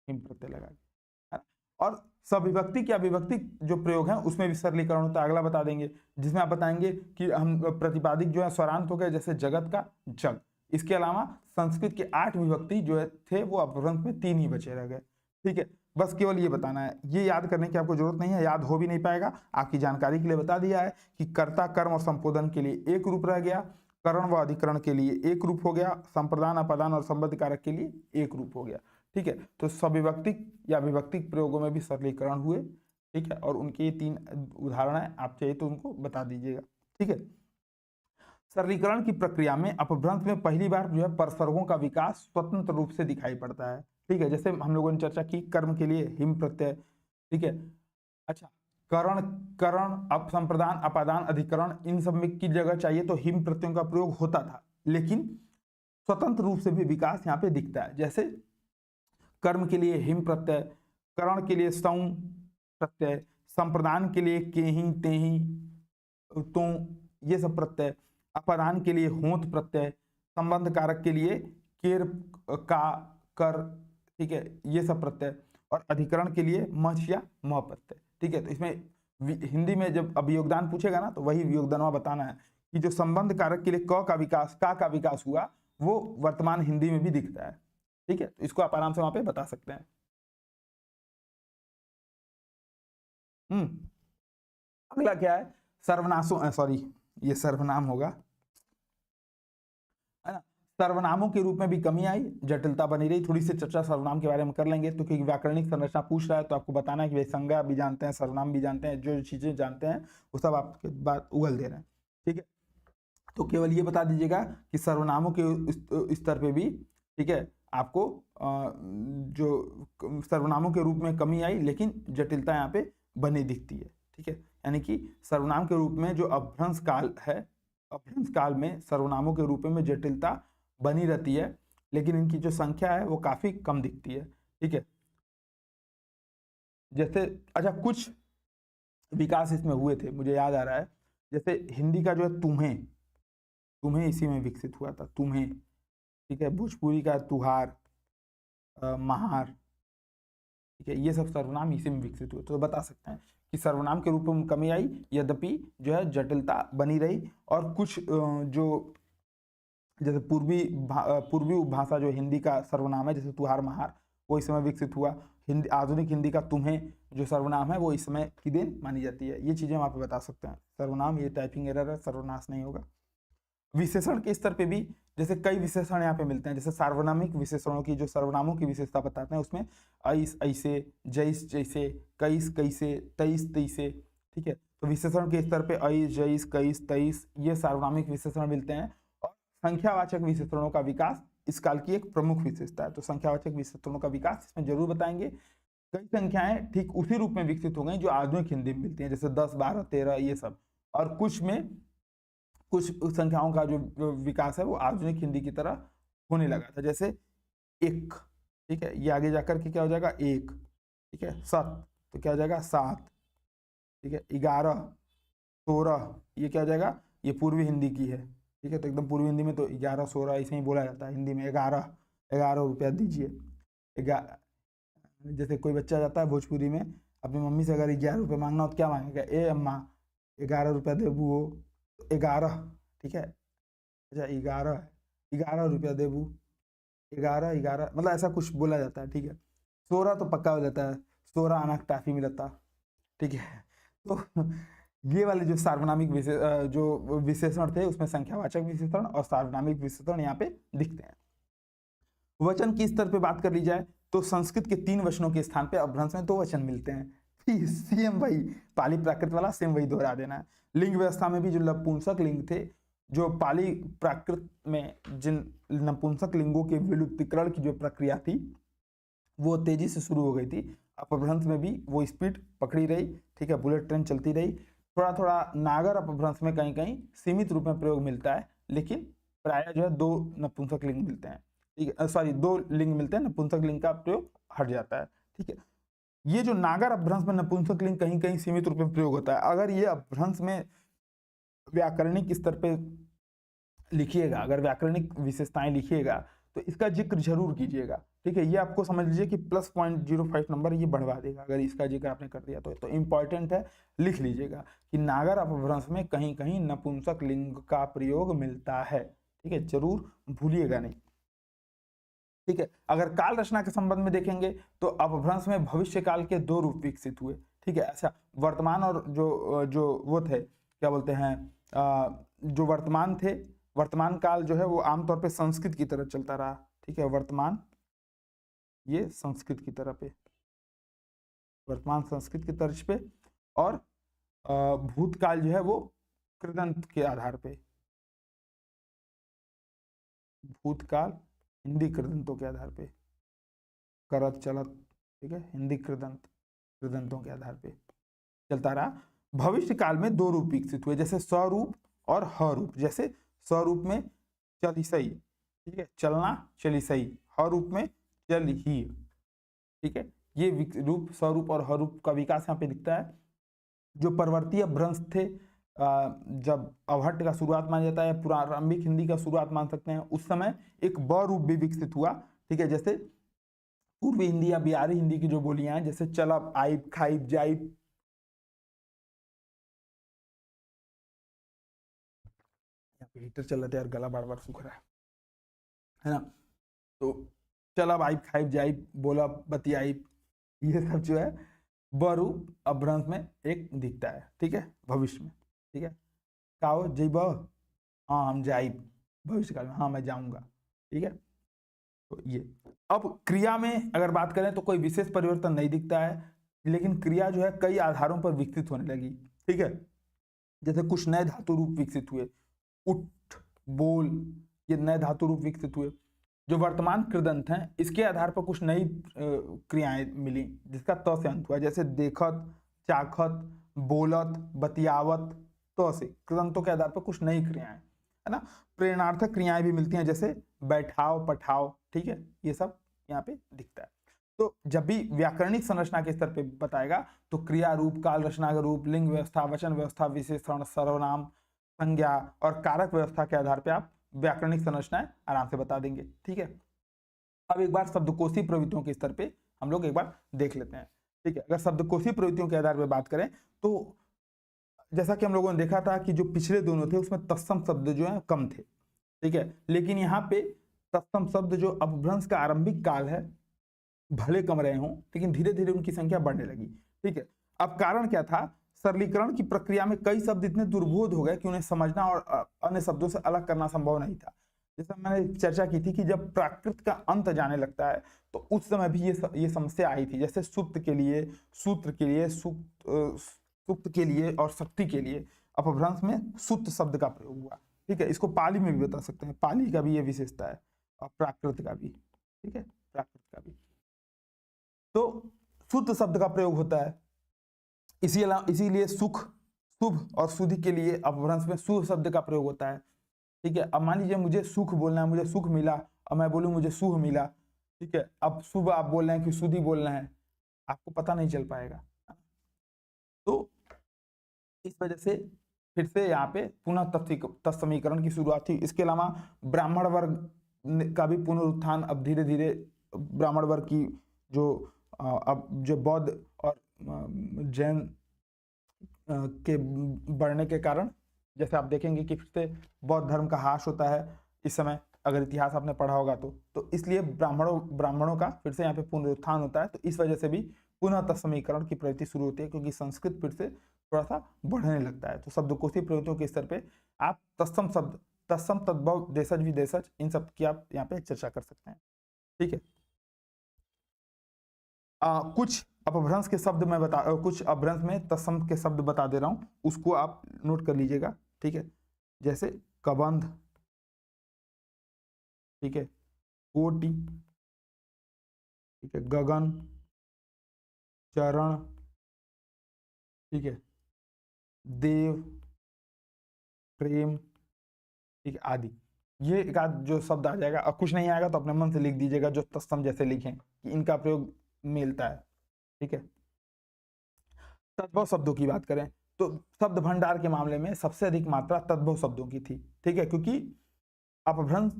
हिम प्रत्यय लगा के। और सविभक्तिक या विभक्तिक जो प्रयोग है उसमें भी सरलीकरण होता है, अगला बता देंगे, जिसमें आप बताएंगे कि हम प्रतिपादिक जो है स्वरांत हो गए, जैसे जगत का जग। इसके अलावा संस्कृत के 8 विभक्ति जो थे वो अपभ्रंश में 3 ही बचे रह गए, ठीक है। बस केवल ये बताना है, ये याद करने की आपको जरूरत नहीं है, याद हो भी नहीं पाएगा, आपकी जानकारी के लिए बता दिया है कि कर्ता, कर्म और संपोधन के लिए एक रूप रह गया, करण व अधिकरण के लिए एक रूप हो गया, संप्रदान, अपादान और संबद्ध कारक के लिए एक रूप हो गया, ठीक है। तो सविभक्तिक या विभक्तिक प्रयोगों में भी सरलीकरण हुए, ठीक है, और उनके 3 उदाहरण है, आप चाहिए तो उनको बता दीजिएगा, ठीक है। सरलीकरण की प्रक्रिया में अपभ्रंश में पहली बार जो है परसर्गों का विकास स्वतंत्र रूप से दिखाई पड़ता है, ठीक है। जैसे हम लोगों ने चर्चा की कर्म के लिए हिम प्रत्यय, ठीक है। अच्छा, करण, अब संप्रदान, अपादान, अधिकरण, इन सब में की जगह चाहिए तो हिम प्रत्ययों का प्रयोग होता था, लेकिन स्वतंत्र रूप से भी विकास यहाँ पे दिखता है। जैसे कर्म के लिए हिम प्रत्यय, करण के लिए सौं प्रत्यय, संप्रदान के लिए केही, तेही, तो ये सब प्रत्यय, अपादान के लिए होंत प्रत्यय, संबंध कारक के लिए केर, का, कर, ठीक है, ये सब प्रत्यय, और अधिकरण के लिए मच या म प्रत्यय, ठीक है। तो इसमें हिंदी में जब अब योगदान पूछेगा ना तो वही योगदान बताना है कि जो संबंध कारक के लिए क का विकास हुआ वो वर्तमान हिंदी में भी दिखता है, ठीक है। तो इसको आप आराम से वहां पे बता सकते हैं। अगला क्या है, सर्वनाशों, सॉरी ये सर्वनाम होगा, है ना। सर्वनामों के रूप में भी कमी आई, जटिलता बनी रही। थोड़ी सी चर्चा सर्वनाम के बारे में कर लेंगे, तो क्योंकि व्याकरणिक संरचना पूछ रहा है तो आपको बताना है कि भाई संज्ञा भी जानते हैं, सर्वनाम भी जानते हैं, जो चीजें जानते हैं वो सब आपके बात उगल दे रहे हैं, ठीक है। तो केवल ये बता दीजिएगा कि सर्वनामों के स्तर पे भी, ठीक है, आपको जो सर्वनामों के रूप में कमी आई, लेकिन जटिलता यहाँ पे बनी दिखती है, ठीक है। यानी कि सर्वनाम के रूप में जो अपभ्रंश काल है, अपभ्रंश काल में सर्वनामों के रूप में जटिलता बनी रहती है, लेकिन इनकी जो संख्या है वो काफी कम दिखती है, ठीक है। जैसे अच्छा, कुछ विकास इसमें हुए थे, मुझे याद आ रहा है, जैसे हिंदी का जो है तुम्हें, तुम्हें इसी में विकसित हुआ था, तुम्हें, ठीक है। भोजपुरी का तुहार, महार, ठीक है, ये सब सर्वनाम इसी में विकसित हुए। तो बता सकते हैं कि सर्वनाम के रूप में कमी आई, यद्यपि जो है जटिलता बनी रही, और कुछ जो जैसे पूर्वी उपभाषा जो हिंदी का सर्वनाम है, जैसे तुहार, महार, वो इस समय विकसित हुआ। हिंदी, आधुनिक हिंदी का तुम्हें जो सर्वनाम है वो इस समय की दिन मानी जाती है। ये चीजें हम आपको बता सकते हैं। सर्वनाम, ये टाइपिंग एरर है, सर्वनाश नहीं होगा। विशेषण के स्तर पे भी जैसे कई विशेषण यहाँ पे मिलते हैं, जैसे सार्वनामिक विशेषणों की जो सर्वनामों की विशेषता बताते हैं, उसमें ऐस, ऐसे, जैस, जैसे, कैस, कैसे, तैस, तैसे, ठीक है। तो विशेषण के स्तर पे ऐस, जैस, कैस, तैस, ये सार्वनामिक विशेषण मिलते हैं। और संख्यावाचक विशेषणों का विकास इस काल की एक प्रमुख विशेषता है। तो संख्यावाचक विशेषणों का विकास इसमें जरूर बताएंगे। कई संख्याएं ठीक उसी रूप में विकसित हो गई जो आधुनिक हिंदी में मिलती हैं, जैसे 10, 12, 13, ये सब। और कुछ में कुछ संख्याओं का जो विकास है वो आधुनिक हिंदी की तरह होने लगा था। जैसे एक, ठीक है, ये आगे जाकर के क्या हो जाएगा एक, ठीक है, सत तो क्या हो जाएगा सात, ठीक है, 11, 16 ये क्या हो जाएगा, ये पूर्वी हिंदी की है, ठीक है, तो एकदम पूर्वी हिंदी में तो 11 16 ऐसे ही बोला जाता है हिंदी में। 11, 11 रुपया दीजिए। जैसे कोई बच्चा जाता है भोजपुरी में अपनी मम्मी से अगर 11 रुपये मांगना हो तो क्या मांगेगा, ए अम्मा 11 रुपया देबू हो, 11, ठीक है, अच्छा 11, 11 रुपया देबू, 11 11 मतलब ऐसा कुछ बोला जाता है, ठीक है। 16 तो पक्का हो जाता है, 16 आना टाफी मिलता, ठीक है। तो ये वाले जो सार्वनामिक जो विशेषण थे उसमें संख्यावाचक विशेषण और सार्वनामिक विशेषण यहाँ पे दिखते हैं। वचन की स्तर पे बात कर ली जाए तो संस्कृत के 3 वचनों के स्थान पे अपभ्रंश में 2 वचन मिलते हैं। सेम वही पाली प्राकृत वाला सेम वही दोहरा देना है। लिंग व्यवस्था में भी जो नपुंसक लिंग थे, जो पाली प्राकृत में जिन नपुंसक लिंगों के विलुप्तीकरण की जो प्रक्रिया थी वो तेजी से शुरू हो गई थी। अपभ्रंश में भी वो स्पीड पकड़ी रही, ठीक है, बुलेट ट्रेन चलती रही। थोड़ा थोड़ा नागर अपभ्रंश में कहीं कहीं सीमित रूप में प्रयोग मिलता है, लेकिन प्रायः जो है 2 नपुंसक लिंग मिलते हैं, ठीक है, सॉरी 2 लिंग मिलते हैं, नपुंसक लिंग का प्रयोग हट जाता है, ठीक है। ये जो नागर अपभ्रंश में नपुंसक लिंग कहीं कहीं सीमित रूप में प्रयोग होता है। अगर ये अपभ्रंश में व्याकरणिक स्तर पे लिखिएगा, अगर व्याकरणिक विशेषताएं लिखिएगा तो इसका जिक्र जरूर कीजिएगा, ठीक है। ये आपको समझ लीजिए कि +0.05 नंबर ये बढ़वा देगा अगर इसका जिक्र आपने कर दिया तो इंपॉर्टेंट है, लिख लीजिएगा कि नागर अपभ्रंश में कहीं कहीं नपुंसक लिंग का प्रयोग मिलता है, ठीक है, जरूर भूलिएगा नहीं, ठीक है। अगर काल रचना के संबंध में देखेंगे तो अपभ्रंश में भविष्य काल के 2 रूप विकसित हुए, ठीक है। अच्छा, वर्तमान और जो वो थे क्या बोलते हैं, जो वर्तमान थे, वर्तमान काल जो है वो आमतौर पे संस्कृत की तरह चलता रहा, ठीक है। वर्तमान ये संस्कृत की तरह पे, वर्तमान संस्कृत की तर्ज पे, और भूतकाल जो है वो कृदंत के आधार पे, भूतकाल हिंदी कृदंतों के आधार पे, करत चलत, ठीक है, हिंदी कृदंतों के आधार पे चलता रहा। भविष्य काल में 2 रूप विकसित हुए, जैसे स्वरूप और हरूप। जैसे स्वरूप में चलिसई, ठीक है, चलना चलिसई, हरूप में चल ही, ठीक है। ये रूप स्वरूप और हरूप का विकास यहाँ पे दिखता है। जो परवर्तीय अपभ्रंश थे, जब अवहट्ट का शुरुआत माना जाता है, प्रारंभिक हिंदी का शुरुआत मान सकते हैं, उस समय एक ब रूप भी विकसित हुआ, ठीक है। जैसे पूर्वी हिंदी या बिहारी हिंदी की जो बोलियां हैं, जैसे चलब आइब खाइब जाइब, हीटर चल रहा था यार, गला बार बार सूख रहा है ना। तो चलब आइब खाइब जाइब, बोला बतियाइब, ये सब जो है बरू अपभ्रंश में एक दिखता है, ठीक है, भविष्य में, ठीक है। काओ जइब, हाँ हम जाइब, भविष्य काल में हाँ मैं जाऊंगा, ठीक है। तो ये अब क्रिया में अगर बात करें तो कोई विशेष परिवर्तन नहीं दिखता है, लेकिन क्रिया जो है कई आधारों पर विकसित होने लगी, ठीक है। जैसे कुछ नए धातु रूप विकसित हुए, उठ, बोल, ये नए धातु रूप विकसित हुए। जो वर्तमान कृदंत हैं इसके आधार पर कुछ नई क्रियाएं मिली जिसका त से अंत हुआ, जैसे देखत, चाखत, बोलत, बतियावत, तो से कृदंतों के आधार पर कुछ नई क्रियाएं, है ना। प्रेरणार्थक क्रियाएं भी मिलती हैं, जैसे बैठाओ, पठाओ, ठीक है, ये सब यहाँ पे दिखता है। तो जब भी व्याकरणिक संरचना के स्तर पे बताएगा तो क्रिया रूप, काल रचना का रूप, लिंग व्यवस्था, वचन व्यवस्था, विशेषण, सर्वनाम, संज्ञा और कारक व्यवस्था के आधार पे आप व्याकरणिक संरचनाएं आराम से बता देंगे, ठीक है। अब एक बार शब्दकोशी प्रवृत्तियों के स्तर पे हम लोग एक बार देख लेते हैं, ठीक है। अगर शब्दकोशी प्रवृत्तियों के आधार पर बात करें तो जैसा कि हम लोगों ने देखा था कि जो पिछले दोनों थे उसमें तत्सम शब्द जो है कम थे, ठीक है, लेकिन यहाँ पे तत्सम शब्द जो अपभ्रंश का आरंभिक काल है भले कम रहे हों, लेकिन धीरे धीरे उनकी संख्या बढ़ने लगी, ठीक है। अब कारण क्या था, सरलीकरण की प्रक्रिया में कई शब्द इतने दुर्बोध हो गए कि उन्हें समझना और अन्य शब्दों से अलग करना संभव नहीं था। जैसा मैंने चर्चा की थी कि जब प्राकृत का अंत जाने लगता है तो उस समय भी ये समस्या आई थी। जैसे सुप्त के लिए, सूत्र के लिए, सुप्त के लिए और शक्ति के लिए अपभ्रंश में सुप्त शब्द का प्रयोग हुआ, ठीक है। इसको पाली में भी बता सकते हैं, पाली का भी ये विशेषता है और प्राकृत का भी, ठीक है, प्राकृत का भी। तो शुद्ध शब्द का प्रयोग होता है, इसीलिए सुख, शुभ और शुद्धि के लिए अपभ्रंश में शुभ शब्द का प्रयोग होता है। ठीक है, अब मान लीजिए मुझे सुख बोलना है, मुझे सुख मिला और मैं बोलूं मुझे शुभ मिला। ठीक है, अब शुभ आप बोल रहे हैं कि शुद्धि बोलना है, आपको पता नहीं चल पाएगा। तो इस वजह से फिर से यहाँ पे पुनः तत्समीकरण की शुरुआत थी। इसके अलावा ब्राह्मण वर्ग का भी पुनरुत्थान अब धीरे धीरे ब्राह्मण वर्ग की जो अब जो बौद्ध और जैन के बढ़ने के कारण, जैसे आप देखेंगे कि फिर से बौद्ध धर्म का ह्रास होता है इस समय, अगर इतिहास आपने पढ़ा होगा तो इसलिए ब्राह्मणों का फिर से यहाँ पे पुनरुत्थान होता है। तो इस वजह से भी पुनः तत्समीकरण की प्रवृत्ति शुरू होती है, क्योंकि संस्कृत फिर से थोड़ा सा बढ़ने लगता है। तो शब्दकोशी प्रवृत्तियों के स्तर पे आप तत्सम शब्द, तत्सम, तद्भव, देशज, विदेशज, इन सब की आप यहाँ पे चर्चा कर सकते हैं। ठीक है, कुछ अपभ्रंश के शब्द मैं कुछ अपभ्रंश में तत्सम के शब्द बता दे रहा हूं, उसको आप नोट कर लीजिएगा। ठीक है, जैसे कबंध, ठीक है, कोटि, ठीक है, गगन, चरण, ठीक है, देव, प्रेम, ठीक है, आदि। ये एक आध जो शब्द आ जाएगा, और कुछ नहीं आएगा तो अपने मन से लिख दीजिएगा जो तत्सम जैसे लिखें कि इनका प्रयोग मिलता है। ठीक है, तद्भव शब्दों की बात करें तो शब्द भंडार के मामले में सबसे अधिक मात्रा तद्भव शब्दों की थी। ठीक है, क्योंकि अपभ्रंश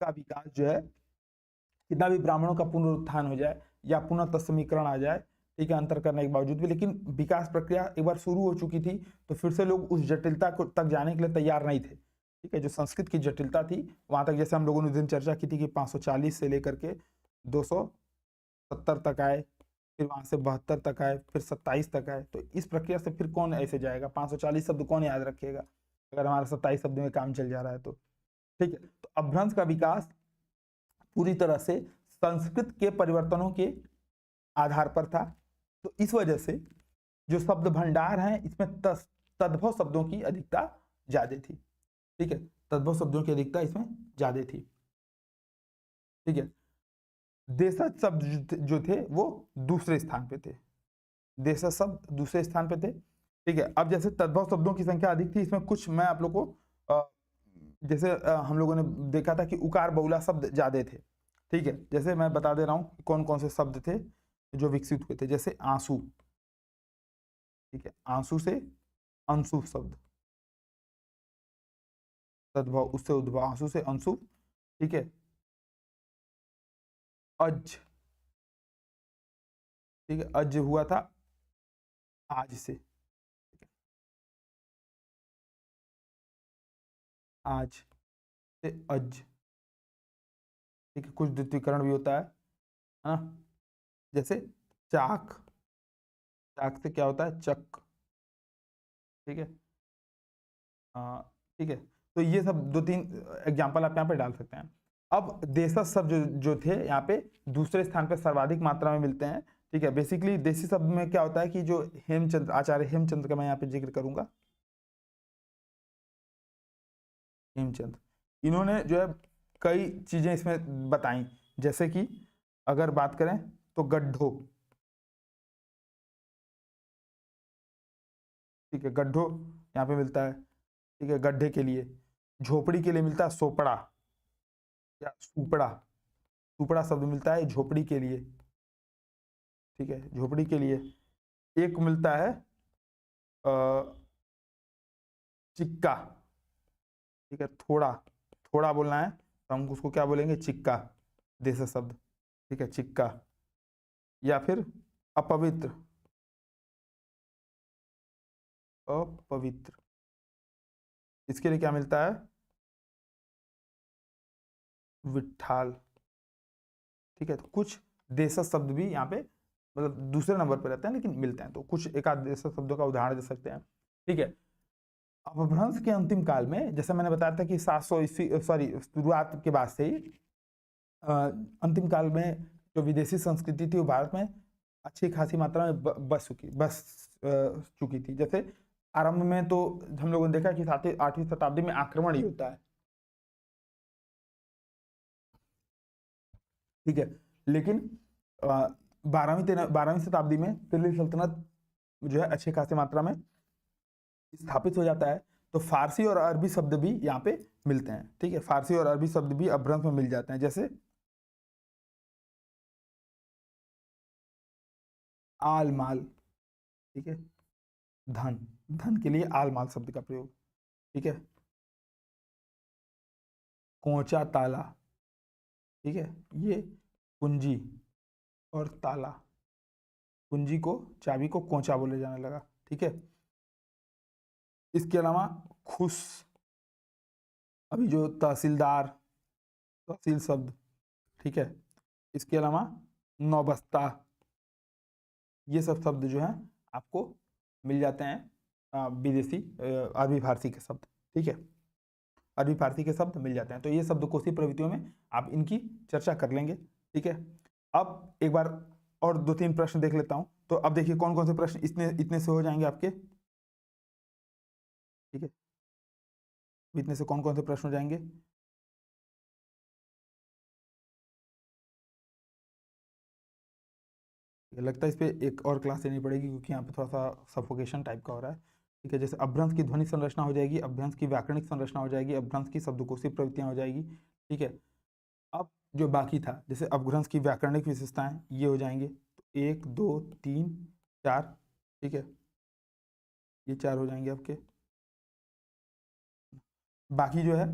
का विकास जो है, कितना भी ब्राह्मणों का पुनरुत्थान हो जाए या पुनः तत्समीकरण आ जाए, ठीक है, अंतर करने के बावजूद भी, लेकिन विकास प्रक्रिया एक बार शुरू हो चुकी थी तो फिर से लोग उस जटिलता को तक जाने के लिए तैयार नहीं थे। ठीक है, जो संस्कृत की जटिलता थी वहां तक, जैसे हम लोगों ने उस दिन चर्चा की थी कि 540 से लेकर के 270 तक आए, फिर वहां से 72 तक आए, फिर 27 तक आए। तो इस प्रक्रिया से फिर कौन ऐसे जाएगा, 540 शब्द कौन याद रखेगा अगर हमारा 27 शब्द में काम चल जा रहा है तो। ठीक है, तो अपभ्रंश का विकास पूरी तरह से संस्कृत के परिवर्तनों के आधार पर था। तो इस वजह से जो शब्द भंडार है इसमें तद्भव शब्दों की अधिकता ज्यादा थी। ठीक है, तद्भव शब्दों की अधिकता इसमें ज्यादा थी। ठीक है, देशज शब्द जो थे वो दूसरे स्थान पे थे, देशज शब्द दूसरे स्थान पे थे। ठीक है, अब जैसे तद्भव शब्दों की संख्या अधिक थी, इसमें कुछ मैं आप लोग को जैसे हम लोगों ने देखा था कि उकार बहुला शब्द ज्यादा थे। ठीक है, जैसे मैं बता दे रहा हूँ कौन कौन से शब्द थे जो विकसित हुए थे। जैसे आंसू, ठीक है, आंसू से अंशु शब्द, तद्भव उससे उद्भव, आंसू से अंशु। ठीक है, अज, ठीक है, अज हुआ था आज से, आज से अज। ठीक है, कुछ द्वितीयकरण भी होता है ना, जैसे चाक, चाक से क्या होता है चक। ठीक है, ठीक है, तो ये सब दो तीन एग्जाम्पल आप यहाँ पे डाल सकते हैं। अब देशज शब्द जो थे यहाँ पे दूसरे स्थान पे सर्वाधिक मात्रा में मिलते हैं। ठीक है, बेसिकली देशी शब्द में क्या होता है कि जो हेमचंद्र, आचार्य हेमचंद्र का मैं यहाँ पे जिक्र करूंगा, हेमचंद्र, इन्होंने जो है कई चीजें इसमें बताई। जैसे कि अगर बात करें तो गड्ढो, ठीक है, गड्ढो यहाँ पे मिलता है। ठीक है, गड्ढे के लिए, झोपड़ी के लिए मिलता है सोपड़ा या सुपड़ा, सुपड़ा शब्द मिलता है झोपड़ी के लिए। ठीक है, झोपड़ी के लिए। एक मिलता है चिक्का, ठीक है, थोड़ा, थोड़ा बोलना है तो हम उसको क्या बोलेंगे, चिक्का, देश शब्द। ठीक है, चिक्का। या फिर अपवित्र, अपवित्र, इसके लिए क्या मिलता है, विठाल। ठीक है, तो कुछ देशज शब्द भी यहाँ पे मतलब दूसरे नंबर पे रहते हैं लेकिन मिलते हैं, तो कुछ एक आध देशज शब्दों का उदाहरण दे सकते हैं। ठीक है, अपभ्रंश के अंतिम काल में जैसे मैंने बताया था कि 700 ईस्वी, सॉरी, शुरुआत के बाद से ही अंतिम काल में जो विदेशी संस्कृति थी वो भारत में अच्छी खासी मात्रा में बस चुकी थी। जैसे आरंभ में तो हम लोगों ने देखा कि 8वीं शताब्दी में आक्रमण ही होता है। ठीक है, लेकिन 12वीं शताब्दी में दिल्ली सल्तनत जो है अच्छी खासी मात्रा में स्थापित हो जाता है तो फारसी और अरबी शब्द भी यहाँ पे मिलते हैं। ठीक है, फारसी और अरबी शब्द भी अपभ्रंश में मिल जाते हैं, जैसे आल माल। ठीक है, धन, धन के लिए आल माल शब्द का प्रयोग। ठीक है, कोंचा ताला। ठीक है, ये कुंजी और ताला, कुंजी को, चाबी को कोंचा बोले जाने लगा। ठीक है, इसके अलावा खुश, अभी जो तहसीलदार, तहसील शब्द। ठीक है, इसके अलावा नौबस्ता, ये सब शब्द जो है आपको मिल जाते हैं विदेशी अरबी फारसी के शब्द। ठीक है, अरबी फारसी के शब्द मिल जाते हैं, तो ये शब्दकोशी प्रवृत्तियों में आप इनकी चर्चा कर लेंगे। ठीक है, अब एक बार और 2-3 प्रश्न देख लेता हूं। तो अब देखिए कौन कौन से प्रश्न इतने से हो जाएंगे आपके। ठीक है, इतने से कौन कौन से प्रश्न हो जाएंगे। लगता है इस पे एक और क्लास लेनी पड़ेगी, क्योंकि यहाँ पे थोड़ा सा सफोकेशन टाइप का हो रहा है। ठीक है, जैसे अपभ्रंश की ध्वनि संरचना हो जाएगी, अपभ्रंश की व्याकरणिक संरचना हो जाएगी, अपभ्रंश की शब्दकोशी प्रवृत्तियां हो जाएगी। ठीक है, अब जो बाकी था, जैसे अपभ्रंश की व्याकरणिक विशेषताएं, ये हो जाएंगे। तो 1 2 3 4। ठीक है, ये 4 हो जाएंगे आपके। बाकी जो है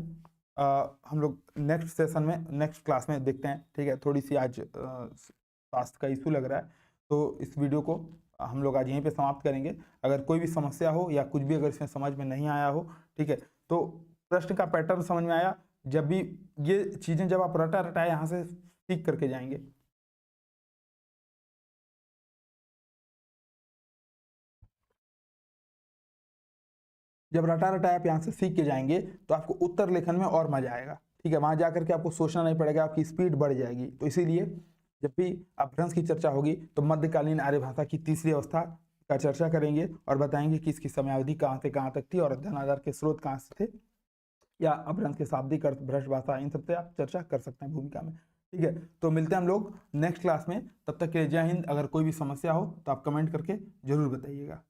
हम लोग नेक्स्ट सेशन में, नेक्स्ट क्लास में देखते हैं। ठीक है, थोड़ी सी आज स्वास्थ्य का इशू लग रहा है, तो इस वीडियो को हम लोग आज यहीं पे समाप्त करेंगे। अगर कोई भी समस्या हो या कुछ भी अगर इसमें समझ में नहीं आया हो, ठीक है, तो प्रश्न का पैटर्न समझ में आया, जब भी ये चीज़ें जब आप रटा रटाए यहाँ से सीख करके जाएंगे। जब रटा रटाए आप यहाँ से सीख के जाएंगे तो आपको उत्तर लेखन में और मजा आएगा। ठीक है, वहाँ जा करके आपको सोचना नहीं पड़ेगा, आपकी स्पीड बढ़ जाएगी। तो इसीलिए जब भी अपभ्रंश की चर्चा होगी तो मध्यकालीन आर्य भाषा की तीसरी अवस्था का चर्चा करेंगे और बताएंगे कि इसकी समयावधि कहाँ से कहाँ तक थी और अध्ययन आधार के स्रोत कहाँ से थे, या अपभ्रंश के शाब्दिक अर्थ, भ्रष्ट भाषा, इन सबसे आप चर्चा कर सकते हैं भूमिका में। ठीक है, तो मिलते हैं हम लोग नेक्स्ट क्लास में। तब तक के लिए जय हिंद। अगर कोई भी समस्या हो तो आप कमेंट करके जरूर बताइएगा।